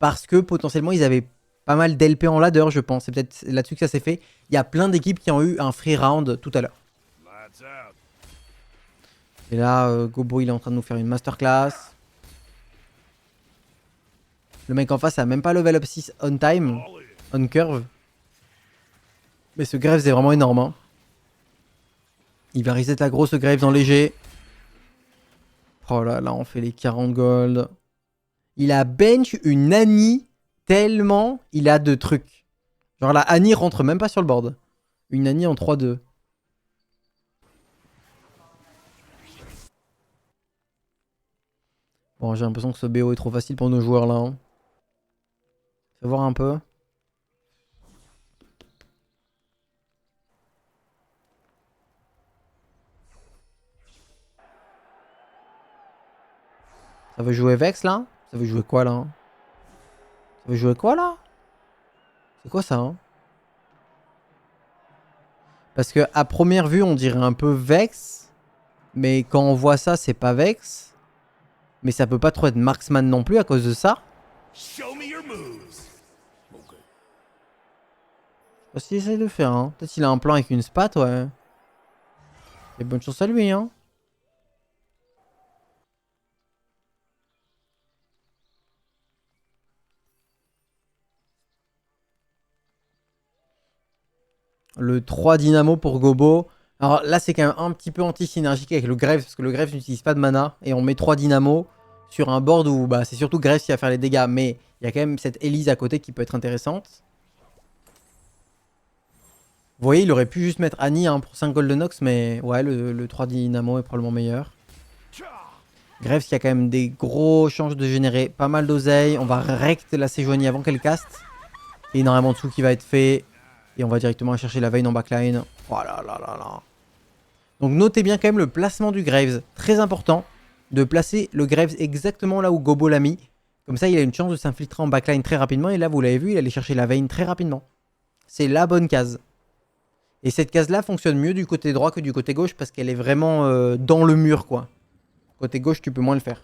Parce que potentiellement, ils avaient pas mal d'LP en ladder, je pense. C'est peut-être là-dessus que ça s'est fait. Il y a plein d'équipes qui ont eu un free round tout à l'heure. Et là, Gobo, il est en train de nous faire une masterclass. Le mec en face a même pas level up 6 on time, on curve. Mais ce Graves est vraiment énorme. Hein. Il va reset la grosse Graves en léger. Oh là là, on fait les 40 gold. Il a bench une Annie tellement il a de trucs. Genre la Annie rentre même pas sur le board. Une Annie en 3-2. Bon, j'ai l'impression que ce BO est trop facile pour nos joueurs là. Hein. Fais voir un peu. Ça veut jouer Vex là? Ça veut jouer quoi là? Ça veut jouer quoi là? C'est quoi ça hein? Parce que à première vue on dirait un peu Vex. Mais quand on voit ça c'est pas Vex. Mais ça peut pas trop être Marksman non plus à cause de ça. Je sais pas s'il essaye de faire hein. Peut-être qu'il a un plan avec une spat ouais. Et bonne chance à lui hein. Le 3 dynamo pour Gobo. Alors là, c'est quand même un petit peu anti-synergique avec le Graves, parce que le Graves n'utilise pas de mana, et on met 3 dynamos sur un board où bah, c'est surtout Graves qui va faire les dégâts, mais il y a quand même cette Elise à côté qui peut être intéressante. Vous voyez, il aurait pu juste mettre Annie hein, pour 5 Golden Ox, mais ouais, le 3 dynamo est probablement meilleur. Graves qui a quand même des gros chances de générer pas mal d'oseille. On va rect la Sejuani avant qu'elle caste. Et énormément de sous qui va être fait. Et on va directement aller chercher la Vayne en backline. Oh là là là là. Donc notez bien quand même le placement du Graves. Très important de placer le Graves exactement là où Gobo l'a mis. Comme ça, il a une chance de s'infiltrer en backline très rapidement. Et là, vous l'avez vu, il allait chercher la Vayne très rapidement. C'est la bonne case. Et cette case-là fonctionne mieux du côté droit que du côté gauche parce qu'elle est vraiment dans le mur, quoi. Côté gauche, tu peux moins le faire.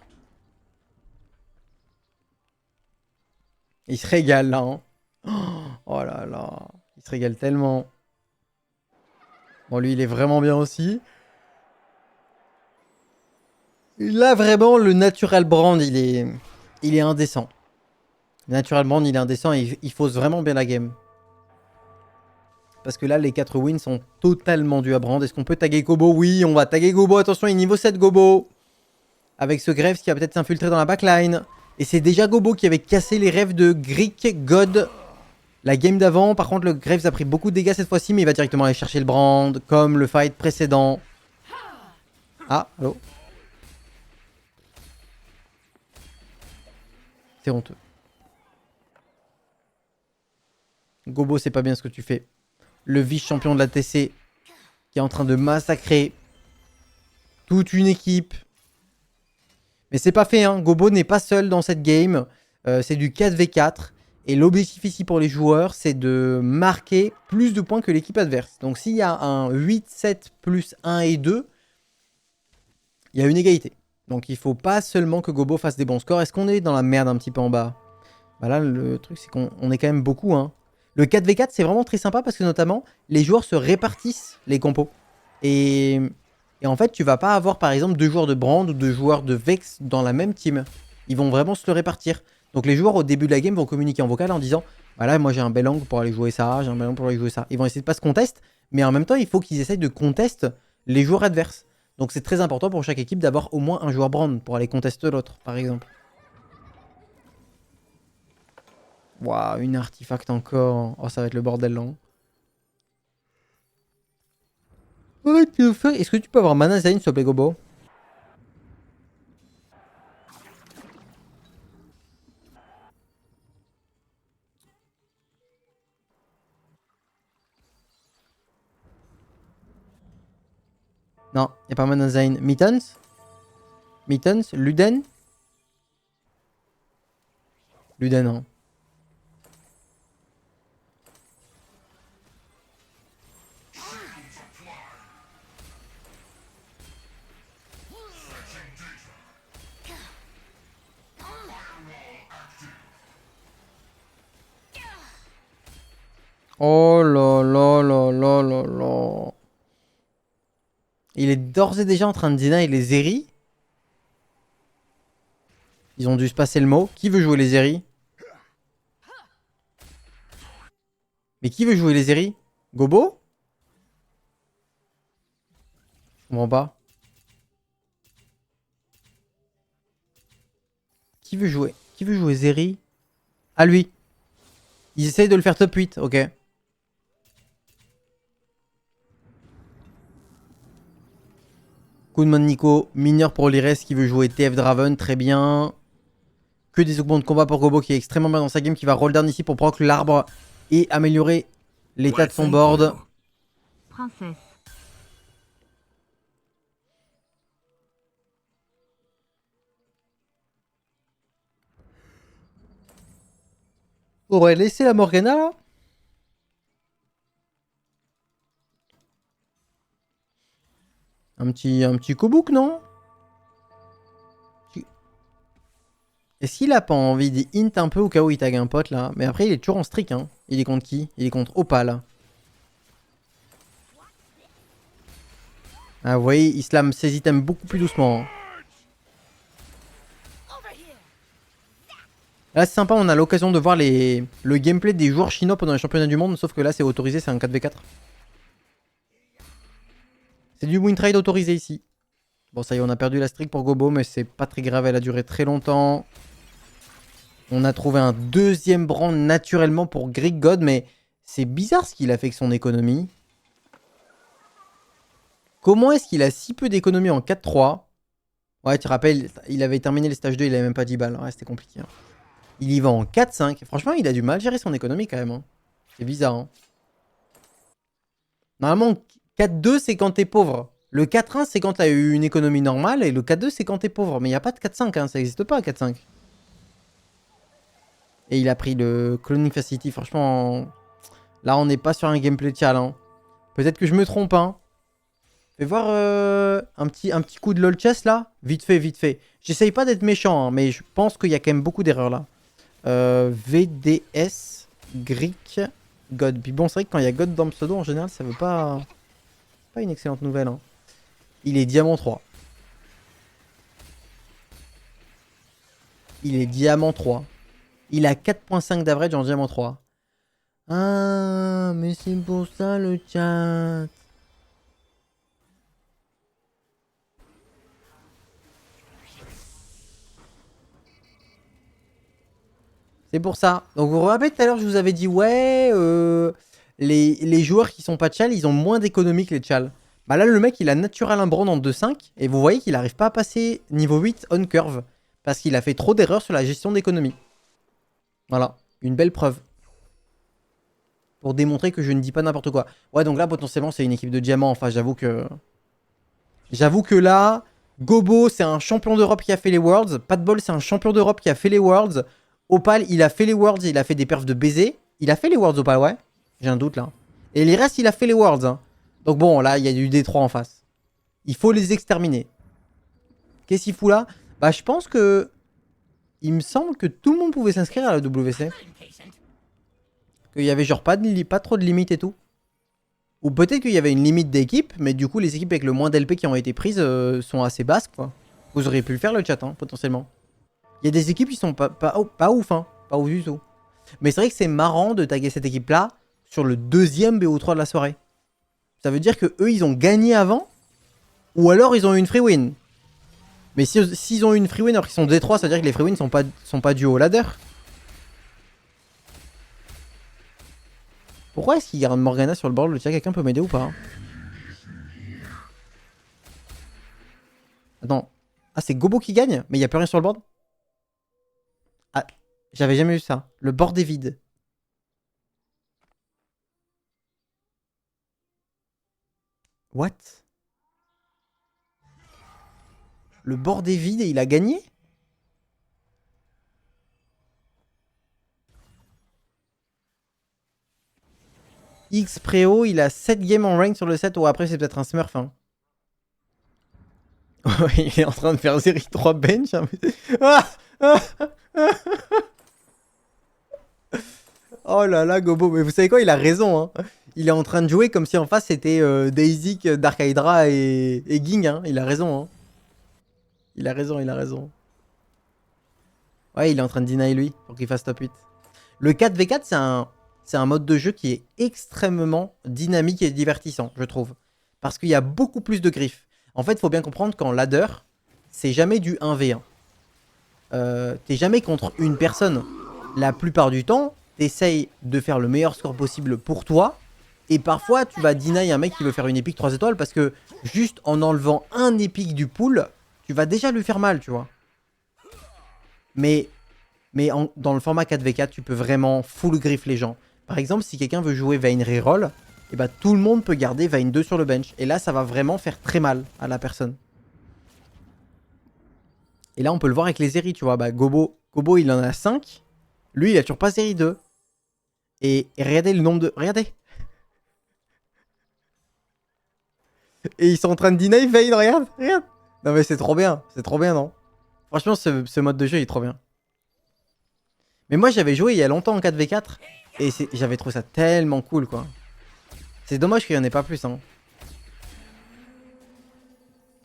Il se régale là. Hein. Oh là là. Il se régale tellement. Bon, lui, il est vraiment bien aussi. Là, vraiment, le Natural Brand, il est indécent. Le Natural Brand, il est indécent et il fausse vraiment bien la game. Parce que là, les 4 wins sont totalement dus à Brand. Est-ce qu'on peut taguer Gobo? Oui, on va taguer Gobo. Attention, il est niveau 7 Gobo. Avec ce Graves qui va peut-être s'infiltrer dans la backline. Et c'est déjà Gobo qui avait cassé les rêves de Greek God la game d'avant. Par contre, le Graves a pris beaucoup de dégâts cette fois-ci, mais il va directement aller chercher le Brand, comme le fight précédent. Ah, allô? C'est honteux. Gobo, c'est pas bien ce que tu fais. Le vice-champion de la TC qui est en train de massacrer toute une équipe. Mais c'est pas fait, hein. Gobo n'est pas seul dans cette game. C'est du 4v4. Et l'objectif ici pour les joueurs, c'est de marquer plus de points que l'équipe adverse. Donc s'il y a un 8-7 plus 1 et 2, il y a une égalité. Donc il faut pas seulement que Gobo fasse des bons scores. Est-ce qu'on est dans la merde un petit peu en bas? Bah là, le truc, c'est qu'on est quand même beaucoup. Hein. Le 4v4, c'est vraiment très sympa parce que notamment, les joueurs se répartissent les compos. Et en fait, tu vas pas avoir par exemple 2 joueurs de Brand ou 2 joueurs de Vex dans la même team. Ils vont vraiment se le répartir. Donc les joueurs au début de la game vont communiquer en vocal en disant voilà, moi j'ai un bel angle pour aller jouer ça, j'ai un bel angle pour aller jouer ça. Ils vont essayer de pas se contest, mais en même temps, il faut qu'ils essayent de contest les joueurs adverses. Donc c'est très important pour chaque équipe d'avoir au moins un joueur Brand pour aller contester l'autre, par exemple. Waouh, une artefact encore. Oh, ça va être le bordel là. Est-ce que tu peux avoir Mana Zain, s'il te plaît, Gobo? Non, y a pas Mana Zain. Mittens? Mittens? Luden? Luden, hein. Oh là là là là là là. Il est d'ores et déjà en train de deny les Zeri. Ils ont dû se passer le mot. Qui veut jouer les Zeri? Mais qui veut jouer les Zeri? Gobo? Je comprends pas. Qui veut jouer? Qui veut jouer Zeri? Ah, lui. Ils essayent de le faire top 8, ok. Kunman Nico, mineur pour l'Ires qui veut jouer TF Draven, très bien. Que des augments de combat pour Gobo qui est extrêmement bien dans sa game, qui va roll down ici pour proc l'arbre et améliorer l'état de son board. Princesse. On va laisser la Morgana là. Un petit Kobouk, non? Est-ce qu'il a pas envie d'int un peu au cas où il tag un pote là? Mais après il est toujours en streak hein. Il est contre qui? Il est contre Opal. Ah vous voyez, il slam ses items beaucoup plus doucement. Hein. Là c'est sympa, on a l'occasion de voir le gameplay des joueurs chinois pendant les championnats du monde, sauf que là c'est autorisé, c'est un 4v4. C'est du win trade autorisé ici. Bon ça y est, on a perdu la streak pour Gobo, mais c'est pas très grave, elle a duré très longtemps. On a trouvé un deuxième brand naturellement pour Greek God, mais c'est bizarre ce qu'il a fait avec son économie. Comment est-ce qu'il a si peu d'économie en 4-3? Ouais, tu te rappelles, il avait terminé les stages 2, il avait même pas 10 balles. Ouais, c'était compliqué. Hein. Il y va en 4-5. Franchement, il a du mal à gérer son économie quand même. Hein. C'est bizarre. Hein. Normalement, 4-2, c'est quand t'es pauvre. Le 4-1, c'est quand t'as eu une économie normale. Et le 4-2, c'est quand t'es pauvre. Mais il n'y a pas de 4-5. Hein. Ça n'existe pas, 4-5. Et il a pris le Cloning Facility. Franchement, là, on n'est pas sur un gameplay de challenge. Hein. Peut-être que je me trompe. Hein. Fais voir un petit coup de LOL chess là. Vite fait, vite fait. J'essaye pas d'être méchant, hein, mais je pense qu'il y a quand même beaucoup d'erreurs là. VDS, Greek, God. Puis bon, c'est vrai que quand il y a God dans le pseudo, en général, ça veut pas... Pas une excellente nouvelle. Hein. Il est diamant 3. Il est diamant 3. Il a 4.5 d'average en diamant 3. Ah, mais c'est pour ça le chat. C'est pour ça. Donc vous vous rappelez tout à l'heure, je vous avais dit, ouais, les joueurs qui sont pas chal, ils ont moins d'économie que les chal. Bah là, le mec, il a natural un brand en 2.5, et vous voyez qu'il arrive pas à passer niveau 8 on curve, parce qu'il a fait trop d'erreurs sur la gestion d'économie. Voilà, une belle preuve. Pour démontrer que je ne dis pas n'importe quoi. Ouais, donc là, potentiellement, c'est une équipe de diamants. Enfin, j'avoue que... J'avoue que là, Gobo, c'est un champion d'Europe qui a fait les Worlds. Patball, c'est un champion d'Europe qui a fait les Worlds. Opal, il a fait les Worlds, il a fait des perfs de baiser. Il a fait les Worlds, Opal, ouais. J'ai un doute, là. Et les restes, il a fait les Worlds. Hein. Donc bon, là, il y a du D3 en face. Il faut les exterminer. Qu'est-ce qu'il fout là? Bah, je pense que... Il me semble que tout le monde pouvait s'inscrire à la WC. Qu'il y avait genre pas trop de limites et tout. Ou peut-être qu'il y avait une limite d'équipe, mais du coup, les équipes avec le moins d'LP qui ont été prises sont assez basses, quoi. Vous auriez pu le faire, le chat, hein, potentiellement. Il y a des équipes qui sont pas ouf, hein. Pas ouf du tout. Mais c'est vrai que c'est marrant de taguer cette équipe-là sur le deuxième BO3 de la soirée. Ça veut dire que eux, ils ont gagné avant, ou alors ils ont eu une free win. Mais s'ils ont eu une free win alors qu'ils sont D3, ça veut dire que les free wins sont pas dus au ladder. Pourquoi est-ce qu'il garde Morgana sur le board? Le chat, quelqu'un peut m'aider ou pas? Attends. Ah, c'est Gobo qui gagne? Mais il n'y a plus rien sur le board? Ah, j'avais jamais vu ça. Le board est vide. What? Le board est vide et il a gagné? X-Preo, il a 7 games en rank sur le set, ou après c'est peut-être un smurf. Hein. Il est en train de faire série 3 bench. Hein. Oh là là, Gobo. Mais vous savez quoi, il a raison. Hein. Il est en train de jouer comme si en face c'était Daisy, Dark Hydra et Ging. Hein. Il a raison. Hein. Il a raison, il a raison. Ouais, il est en train de deny lui pour qu'il fasse top 8. Le 4v4, c'est un mode de jeu qui est extrêmement dynamique et divertissant, je trouve. Parce qu'il y a beaucoup plus de griffes. En fait, il faut bien comprendre qu'en ladder, c'est jamais du 1v1. t'es jamais contre une personne. La plupart du temps, t'essayes de faire le meilleur score possible pour toi. Et parfois, tu vas deny un mec qui veut faire une épique 3 étoiles parce que juste en enlevant un épique du pool, tu vas déjà lui faire mal, tu vois. Mais dans le format 4v4, tu peux vraiment full griffe les gens. Par exemple, si quelqu'un veut jouer Vayne reroll, et bah tout le monde peut garder Vayne 2 sur le bench. Et là, ça va vraiment faire très mal à la personne. Et là, on peut le voir avec les séries, tu vois. Bah, Gobo, il en a 5. Lui, il a toujours pas série 2. Et regardez le nombre de... Regardez. Et ils sont en train de deny Vayne, regarde. Non mais c'est trop bien. C'est trop bien, non? Franchement, ce mode de jeu, il est trop bien. Mais moi, j'avais joué il y a longtemps en 4v4. Et j'avais trouvé ça tellement cool, quoi. C'est dommage qu'il n'y en ait pas plus, hein.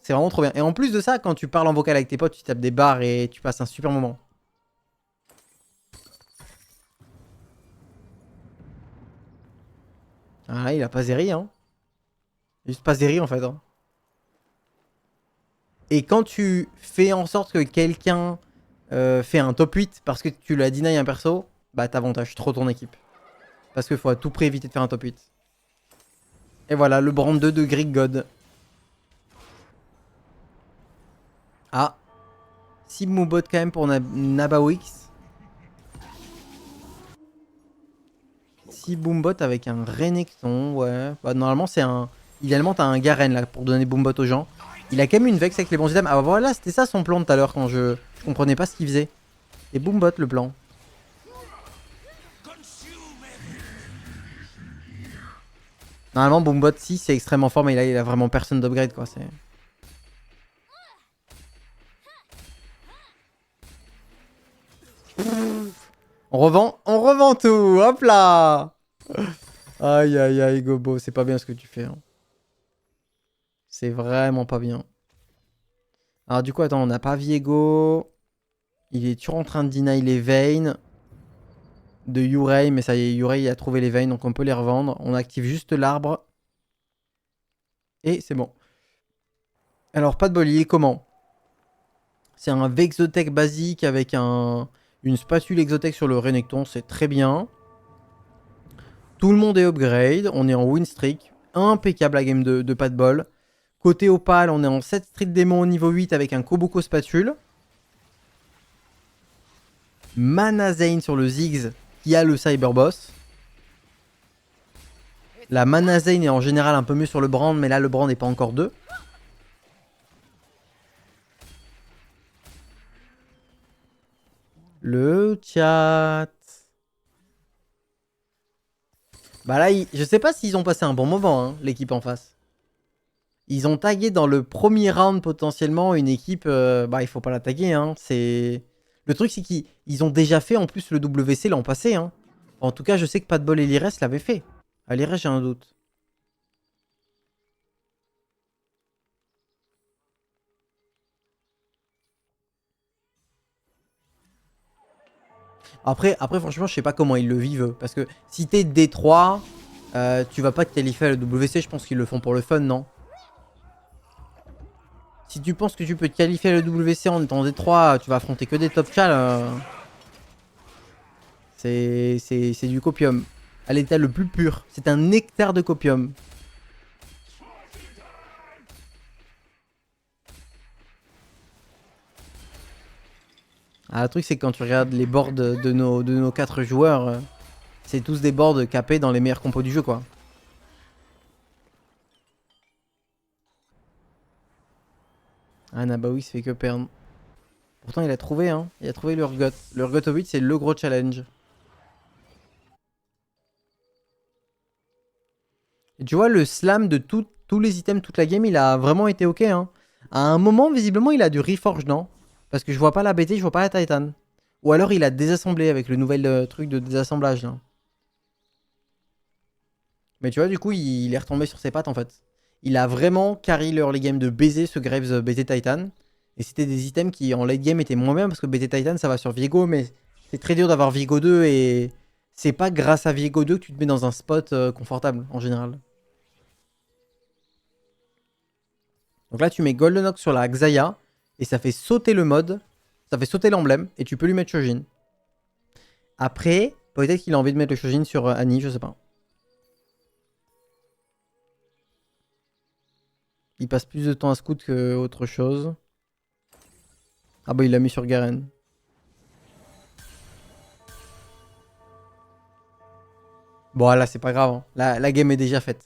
C'est vraiment trop bien. Et en plus de ça, quand tu parles en vocal avec tes potes, tu tapes des barres et tu passes un super moment. Ah là, il a pas zéri, hein. Juste pas zéri, en fait, hein. Et quand tu fais en sorte que quelqu'un fait un top 8 parce que tu l'as deny un perso, bah t'avantages trop ton équipe. Parce qu'il faut à tout prix éviter de faire un top 8. Et voilà, le brand 2 de Greek God. Ah. 6 Moobot quand même pour Nabawix. 6 Boombot avec un Renekton, ouais. Bah normalement c'est un... Idéalement t'as un Garen là pour donner Boombot aux gens. Il a quand même une Vex avec les bons items. Ah bah voilà, c'était ça son plan tout à l'heure quand je comprenais pas ce qu'il faisait. Et Boombot le plan. Normalement Boombot 6 c'est extrêmement fort mais il a vraiment personne d'upgrade quoi. On revend tout, hop là. Aïe aïe aïe Gobo, c'est pas bien ce que tu fais. Hein. C'est vraiment pas bien. Alors du coup attends, on n'a pas Viego. Il est toujours en train de deny les Vayne de Yurei, mais ça y est, Yurei a trouvé les Vayne, donc on peut les revendre. On active juste l'arbre. Et c'est bon. Alors pas de bol, il est comment? C'est un Vexotech basique avec une spatule Exotech sur le Renekton, c'est très bien. Tout le monde est upgrade, on est en win streak. Impeccable la game de pas de bol. Côté Opal, on est en 7 Street Démon au niveau 8 avec un Koboko spatule. Mana Zane sur le Ziggs qui a le Cyber Boss. La Mana Zane est en général un peu mieux sur le Brand, mais là le Brand n'est pas encore 2. Le chat. Bah là, je sais pas s'ils ont passé un bon moment, hein, l'équipe en face. Ils ont tagué dans le premier round potentiellement une équipe. Bah, il faut pas la taguer. Hein. Le truc, c'est qu'ils ont déjà fait en plus le WC l'an passé. Hein. En tout cas, je sais que Pas de bol et Lires l'avaient fait. À Lires, j'ai un doute. Après, franchement, je sais pas comment ils le vivent. Parce que si t'es D3, tu vas pas te qualifier à le WC. Je pense qu'ils le font pour le fun, non? Si tu penses que tu peux te qualifier à le WC en étant D3, tu vas affronter que des top chals. C'est du copium. À l'état le plus pur. C'est un nectar de copium. Ah, le truc, c'est que quand tu regardes les boards de nos 4 joueurs, c'est tous des boards capés dans les meilleurs compos du jeu, quoi. Ah, Nabawi se fait que perdre. Pourtant, il a trouvé, hein. Il a trouvé l'Urgot. L'Urgot au 8, c'est le gros challenge. Et tu vois, le slam de tous les items, toute la game, il a vraiment été ok, hein. À un moment, visiblement, il a du Reforge, non? Parce que je vois pas la BT, je vois pas la Titan. Ou alors, il a désassemblé avec le nouvel truc de désassemblage, là. Mais tu vois, du coup, il est retombé sur ses pattes, en fait. Il a vraiment carry l'early game de baiser ce Graves BT Titan. Et c'était des items qui, en late game, étaient moins bien, parce que BT Titan, ça va sur Viego, mais c'est très dur d'avoir Viego 2, et c'est pas grâce à Viego 2 que tu te mets dans un spot confortable, en général. Donc là, tu mets Golden Ox sur la Xayah, et ça fait sauter le mode. ça fait sauter l'emblème et tu peux lui mettre Shojin. Après, peut-être qu'il a envie de mettre le Shojin sur Annie, je sais pas. Il passe plus de temps à scout qu'autre chose. Ah bah il l'a mis sur Garen. Bon là c'est pas grave, hein. La game est déjà faite.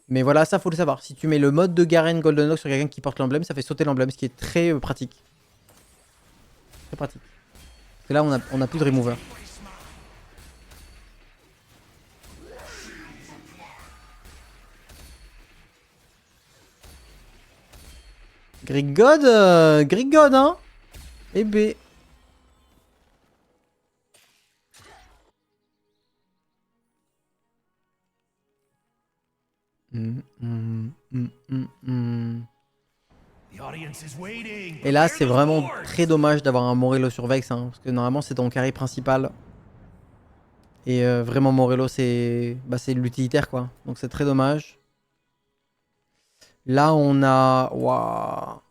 Mais voilà, ça faut le savoir. Si tu mets le mode de Garen Golden Oak sur quelqu'un qui porte l'emblème, ça fait sauter l'emblème, ce qui est très pratique. Très pratique. Parce que là on a plus de remover. Greek God, hein. Eh B. Et là, c'est vraiment très dommage d'avoir un Morello sur Vex, hein, parce que normalement, c'est ton carry principal. Et vraiment, Morello, c'est l'utilitaire, quoi. Donc, c'est très dommage. Là, on a... Waouh.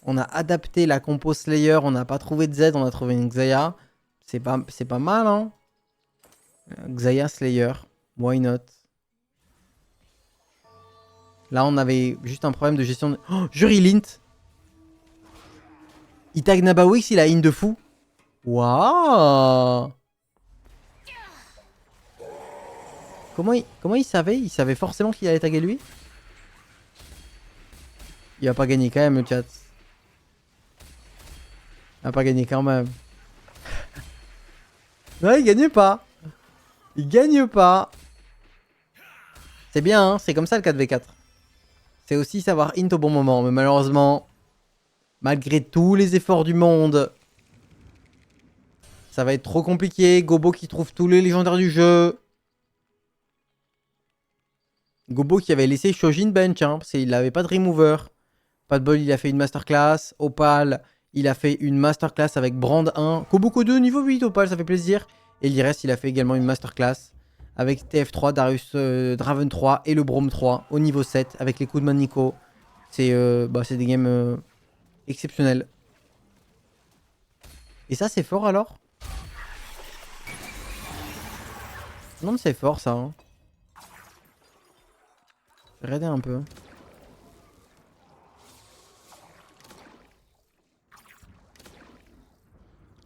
On a adapté la compo Slayer, on n'a pas trouvé de Z, on a trouvé une Xayah. C'est pas mal, hein. Xayah Slayer, why not? Là, on avait juste un problème de gestion de... Oh, Jury Lint. Il tag Nabawix, il a in de fou. Waouh. Comment il savait? Il savait forcément qu'il allait taguer lui? Il va pas gagner quand même, le chat. Il va pas gagner quand même. Non, il gagne pas. Il gagne pas. C'est bien, hein, c'est comme ça le 4v4. C'est aussi savoir int au bon moment. Mais malheureusement, malgré tous les efforts du monde, ça va être trop compliqué. Gobo qui trouve tous les légendaires du jeu. Gobo qui avait laissé Shojin bench, hein, parce qu'il n'avait pas de remover. Pas de bol, il a fait une masterclass. Opal, il a fait une masterclass avec Brand 1. Koboko 2, niveau 8, Opal, ça fait plaisir. Et l'Ires, il a fait également une masterclass avec TF3, Darius Draven 3 et le Braum 3 au niveau 7 avec les coups de main de Nico. C'est des games exceptionnels. Et ça, c'est fort alors? Non, mais c'est fort ça. Hein. Regardez un peu.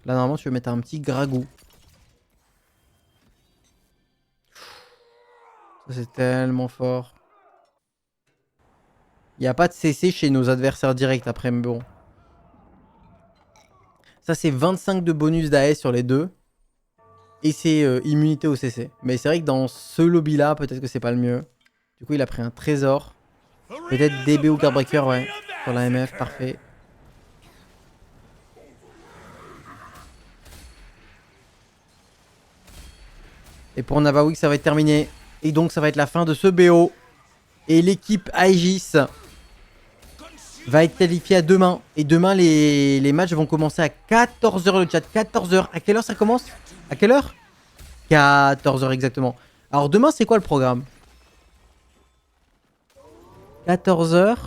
Là, normalement, tu veux mettre un petit Gragou. Ça, c'est tellement fort. Il n'y a pas de CC chez nos adversaires directs après, mais bon. Ça, c'est 25 de bonus d'AS sur les deux. Et c'est immunité au CC. Mais c'est vrai que dans ce lobby-là, peut-être que c'est pas le mieux. Du coup, il a pris un trésor. Peut-être DB ou Cardbreaker, ouais. Sur la MF, parfait. Et pour Navawix, ça va être terminé. Et donc, ça va être la fin de ce BO. Et l'équipe Aegis va être qualifiée à demain. Et demain, les matchs vont commencer à 14 h le chat. 14 h. À quelle heure ça commence? À quelle heure? 14 h exactement. Alors, demain, c'est quoi le programme? 14 h.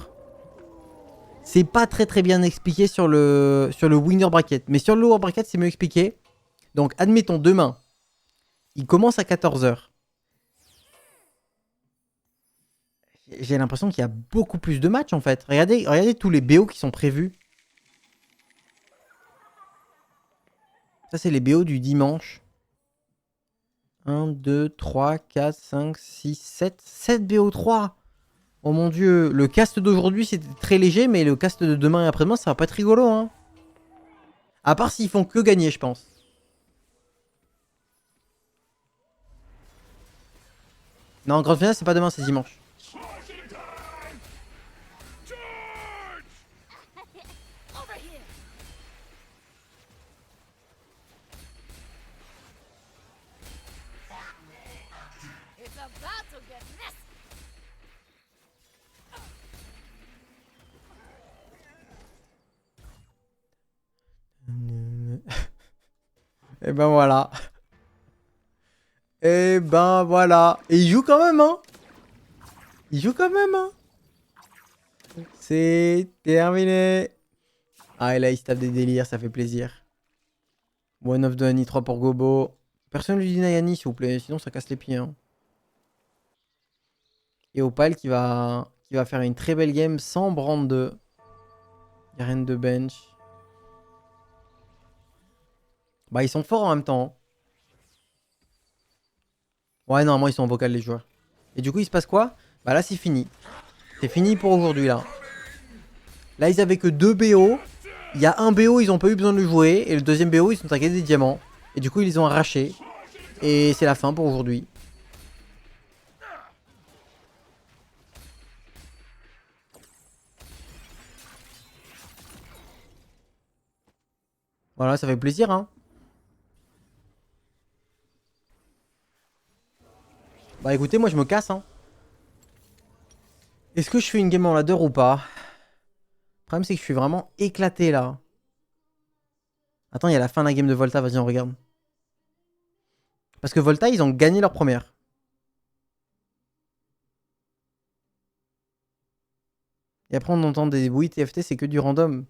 C'est pas très bien expliqué sur le winner bracket. Mais sur le lower bracket, c'est mieux expliqué. Donc, admettons, demain, il commence à 14 h. J'ai l'impression qu'il y a beaucoup plus de matchs en fait. Regardez tous les BO qui sont prévus. Ça, c'est les BO du dimanche. 1, 2, 3, 4, 5, 6, 7. 7 BO3. Oh mon dieu. Le cast d'aujourd'hui, c'était très léger, mais le cast de demain et après-demain, ça va pas être rigolo. Hein. À part s'ils font que gagner, je pense. Non, grande finale, c'est pas demain, c'est dimanche. Et ben voilà. Et ben voilà. Et il joue quand même, hein. Il joue quand même, hein. C'est terminé. Ah, et là, il se tape des délires, ça fait plaisir. One of the Honey 3 pour Gobo. Personne lui dit Nayani, s'il vous plaît, sinon ça casse les pieds. Hein. Et Opal qui va faire une très belle game sans Brand 2. Y'a rien de bench. Bah, ils sont forts en même temps. Hein. Ouais, normalement, ils sont en vocal, les joueurs. Et du coup, il se passe quoi? Bah là, c'est fini. C'est fini pour aujourd'hui, là. Là, ils avaient que 2 BO. Il y a un BO, ils ont pas eu besoin de le jouer. Et le deuxième BO, ils sont targetés des diamants. Et du coup, ils les ont arrachés. Et c'est la fin pour aujourd'hui. Voilà, ça fait plaisir, hein. Bah écoutez, moi je me casse, hein. Est-ce que je fais une game en ladder ou pas? Le problème, c'est que je suis vraiment éclaté, là. Attends, il y a la fin de la game de Volta, vas-y, on regarde. Parce que Volta, ils ont gagné leur première. Et après, on entend des... Oui, TFT, c'est que du random.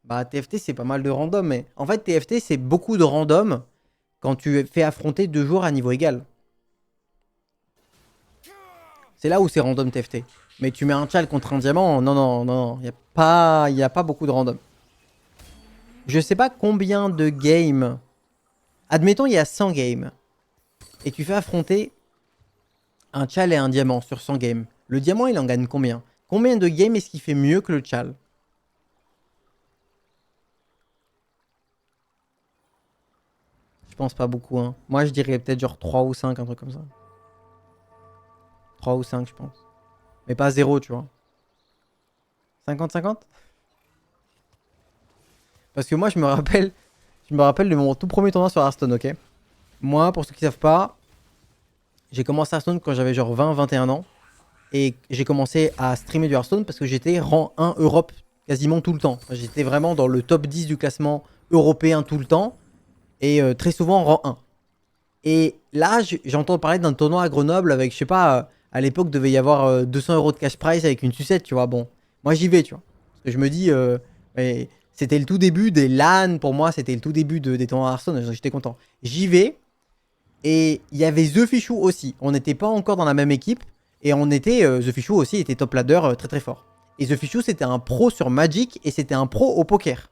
Bah, TFT, c'est pas mal de random, mais... En fait, TFT, c'est beaucoup de random quand tu fais affronter 2 joueurs à niveau égal. C'est là où c'est random TFT. Mais tu mets un chal contre un diamant, non, non, non, non. Il n'y a pas beaucoup de random. Je sais pas combien de games... Admettons, il y a 100 games. Et tu fais affronter un chal et un diamant sur 100 games. Le diamant, il en gagne combien? Combien de games est-ce qu'il fait mieux que le chal? Je pense pas beaucoup, hein. Moi, je dirais peut-être genre 3 ou 5, un truc comme ça. 3 ou 5, je pense. Mais pas 0, tu vois. 50-50? Parce que moi, je me rappelle de mon tout premier tournoi sur Hearthstone, ok? Moi, pour ceux qui savent pas, j'ai commencé Hearthstone quand j'avais genre 20-21 ans. Et j'ai commencé à streamer du Hearthstone parce que j'étais rang 1 Europe quasiment tout le temps. J'étais vraiment dans le top 10 du classement européen tout le temps. Et très souvent rang 1. Et là, j'entends parler d'un tournoi à Grenoble avec, je sais pas, à l'époque, devait y avoir 200 € de cash prize avec une sucette, tu vois. Bon, moi j'y vais, tu vois. Parce que je me dis, c'était le tout début des LAN, pour moi, c'était le tout début des tournois Hearthstone, j'étais content. J'y vais, et il y avait The Fichou aussi. On n'était pas encore dans la même équipe, et on était, The Fichou aussi était top ladder très très fort. Et The Fichou, c'était un pro sur Magic, et c'était un pro au poker.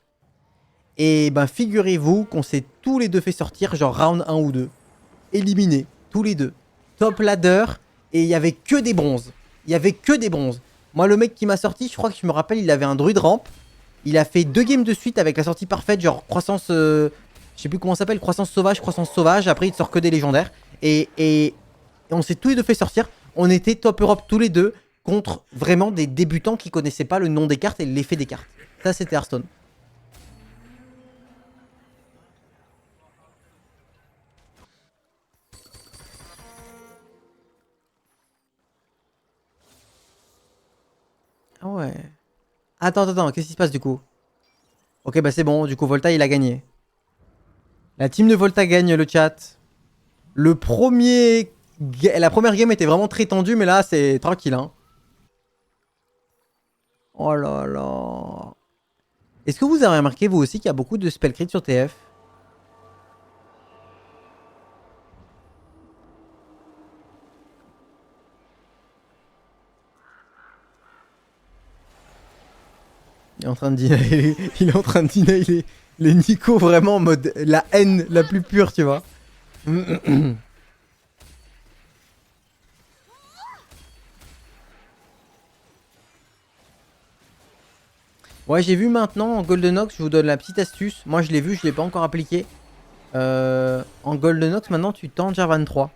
Et ben, figurez-vous qu'on s'est tous les deux fait sortir, genre round 1 ou 2. Éliminés, tous les deux. Top ladder, et il y avait que des bronzes. Il y avait que des bronzes. Moi, le mec qui m'a sorti, je crois que je me rappelle, il avait un druide ramp. Il a fait 2 games de suite avec la sortie parfaite, genre croissance... je sais plus comment ça s'appelle, croissance sauvage. Après, il te sort que des légendaires. Et on s'est tous les deux fait sortir. On était top Europe tous les deux contre vraiment des débutants qui connaissaient pas le nom des cartes et l'effet des cartes. Ça, c'était Hearthstone. Ah ouais. Attends, qu'est-ce qui se passe du coup? Ok, bah c'est bon, du coup Volta il a gagné. La team de Volta gagne le chat. Le premier... La première game était vraiment très tendue, mais là c'est tranquille. Hein. Oh là là. Est-ce que vous avez remarqué vous aussi qu'il y a beaucoup de spell crit sur TF? Il est en train de deny, il est en train de deny les Nico vraiment en mode la haine la plus pure, tu vois. Ouais, j'ai vu maintenant en Golden Ox, je vous donne la petite astuce. Moi je l'ai vu, je l'ai pas encore appliqué. En Golden Ox maintenant tu tentes Jarvan 3.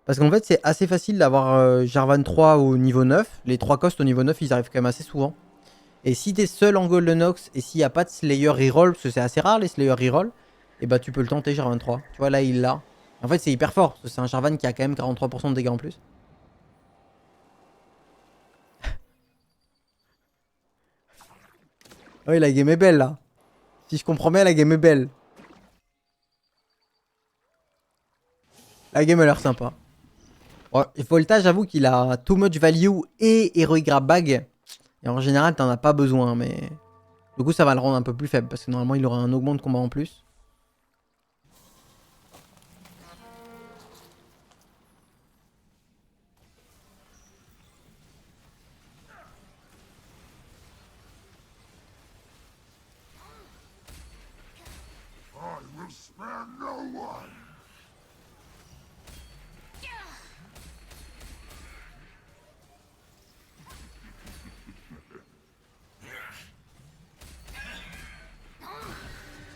Parce qu'en fait c'est assez facile d'avoir Jarvan 3 au niveau 9. Les 3 costs au niveau 9 ils arrivent quand même assez souvent. Et si t'es seul en Golden Ox et s'il n'y a pas de Slayer reroll, parce que c'est assez rare les Slayer reroll, et bah tu peux le tenter Jarvan 3. Tu vois là il l'a. En fait c'est hyper fort, parce que c'est un Jarvan qui a quand même 43% de dégâts en plus. Oui la game est belle là. Si je comprends bien la game est belle. La game a l'air sympa. Bon, et Volta j'avoue qu'il a too much value et Heroic Grab Bag. Et en général t'en as pas besoin mais... Du coup, ça va le rendre un peu plus faible parce que normalement, il aura un augment de combat en plus.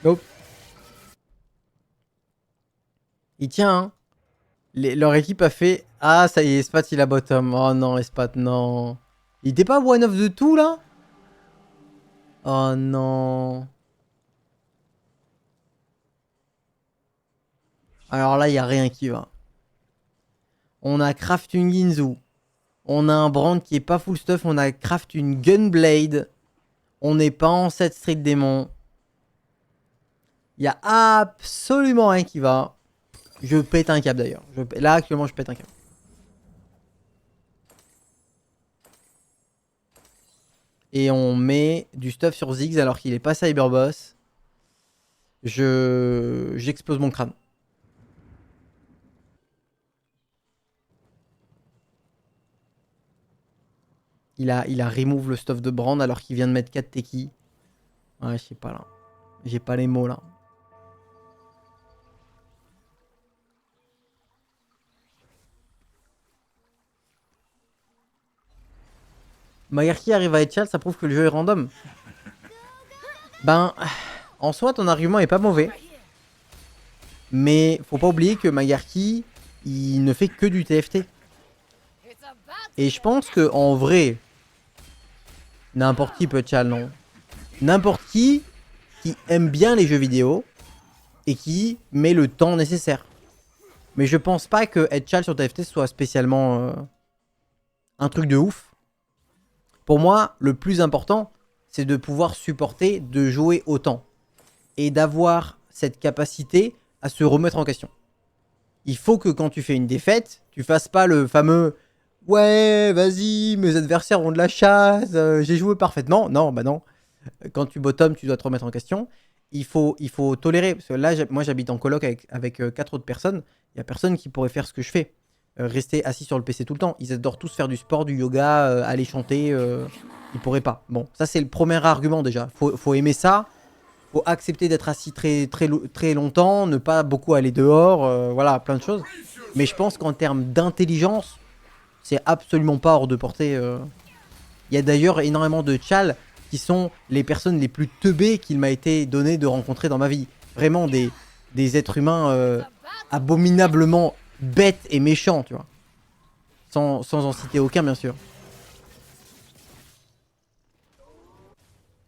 Nope. Il tient, hein. Leur équipe a fait... Ah, ça y est, Spat, il a bottom. Oh non, Spat, non. Il était pas one of the two, là? Oh non. Alors là, il n'y a rien qui va. On a craft une Ginzu. On a un brand qui est pas full stuff. On a craft une Gunblade. On n'est pas en 7 Street Démon. Il y a absolument rien qui va. Je pète un câble d'ailleurs. Là, actuellement, je pète un câble. Et on met du stuff sur Ziggs alors qu'il est pas Cyberboss. J'explose mon crâne. Il a remove le stuff de Brand alors qu'il vient de mettre 4 Teki. Ouais, je sais pas là. J'ai pas les mots là. Magarki arrive à Etchal, ça prouve que le jeu est random. Ben, en soi, ton argument est pas mauvais. Mais faut pas oublier que Magarki, il ne fait que du TFT. Et je pense que en vrai, n'importe qui peut Etchal, non? N'importe qui aime bien les jeux vidéo et qui met le temps nécessaire. Mais je pense pas que Etchal sur TFT soit spécialement un truc de ouf. Pour moi, le plus important, c'est de pouvoir supporter de jouer autant. Et d'avoir cette capacité à se remettre en question. Il faut que quand tu fais une défaite, tu fasses pas le fameux « Ouais, vas-y, mes adversaires ont de la chasse, j'ai joué parfaitement. » Non, bah non. Quand tu bottom, tu dois te remettre en question. Il faut tolérer. Parce que là, moi, j'habite en coloc avec 4 autres personnes. Il n'y a personne qui pourrait faire ce que je fais. Rester assis sur le PC tout le temps. Ils adorent tous faire du sport, du yoga, aller chanter. Ils pourraient pas. Bon, ça, c'est le premier argument déjà. Faut aimer ça. Faut accepter d'être assis très longtemps. Ne pas beaucoup aller dehors. Voilà, plein de choses. Mais je pense qu'en termes d'intelligence, c'est absolument pas hors de portée. Il y a d'ailleurs énormément de tchals qui sont les personnes les plus teubées qu'il m'a été donné de rencontrer dans ma vie. Vraiment des êtres humains abominablement bêtes et méchants, tu vois. Sans en citer aucun, bien sûr.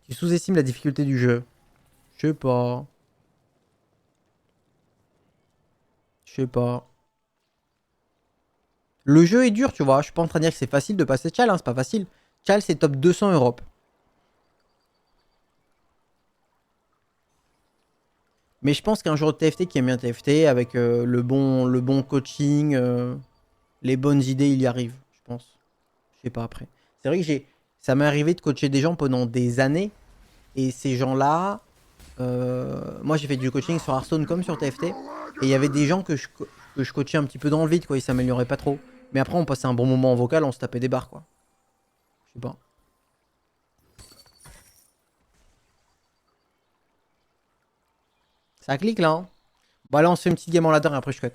Tu sous-estimes la difficulté du jeu. Je sais pas. Je sais pas. Le jeu est dur, tu vois. Je suis pas en train de dire que c'est facile de passer Tchal, hein. C'est pas facile. Tchal, c'est top 200 Europe. Mais je pense qu'un joueur de TFT qui aime bien TFT, avec le bon coaching, les bonnes idées, il y arrive, je pense. Je sais pas après. C'est vrai que ça m'est arrivé de coacher des gens pendant des années. Et ces gens-là, moi j'ai fait du coaching sur Hearthstone comme sur TFT. Et il y avait des gens que je coachais un petit peu dans le vide, quoi. Ils s'amélioraient pas trop. Mais après, on passait un bon moment en vocal, on se tapait des barres, quoi. Je sais pas. Ça clique là, hein. Bon, là, on se fait une petite game en ladder et après je cut.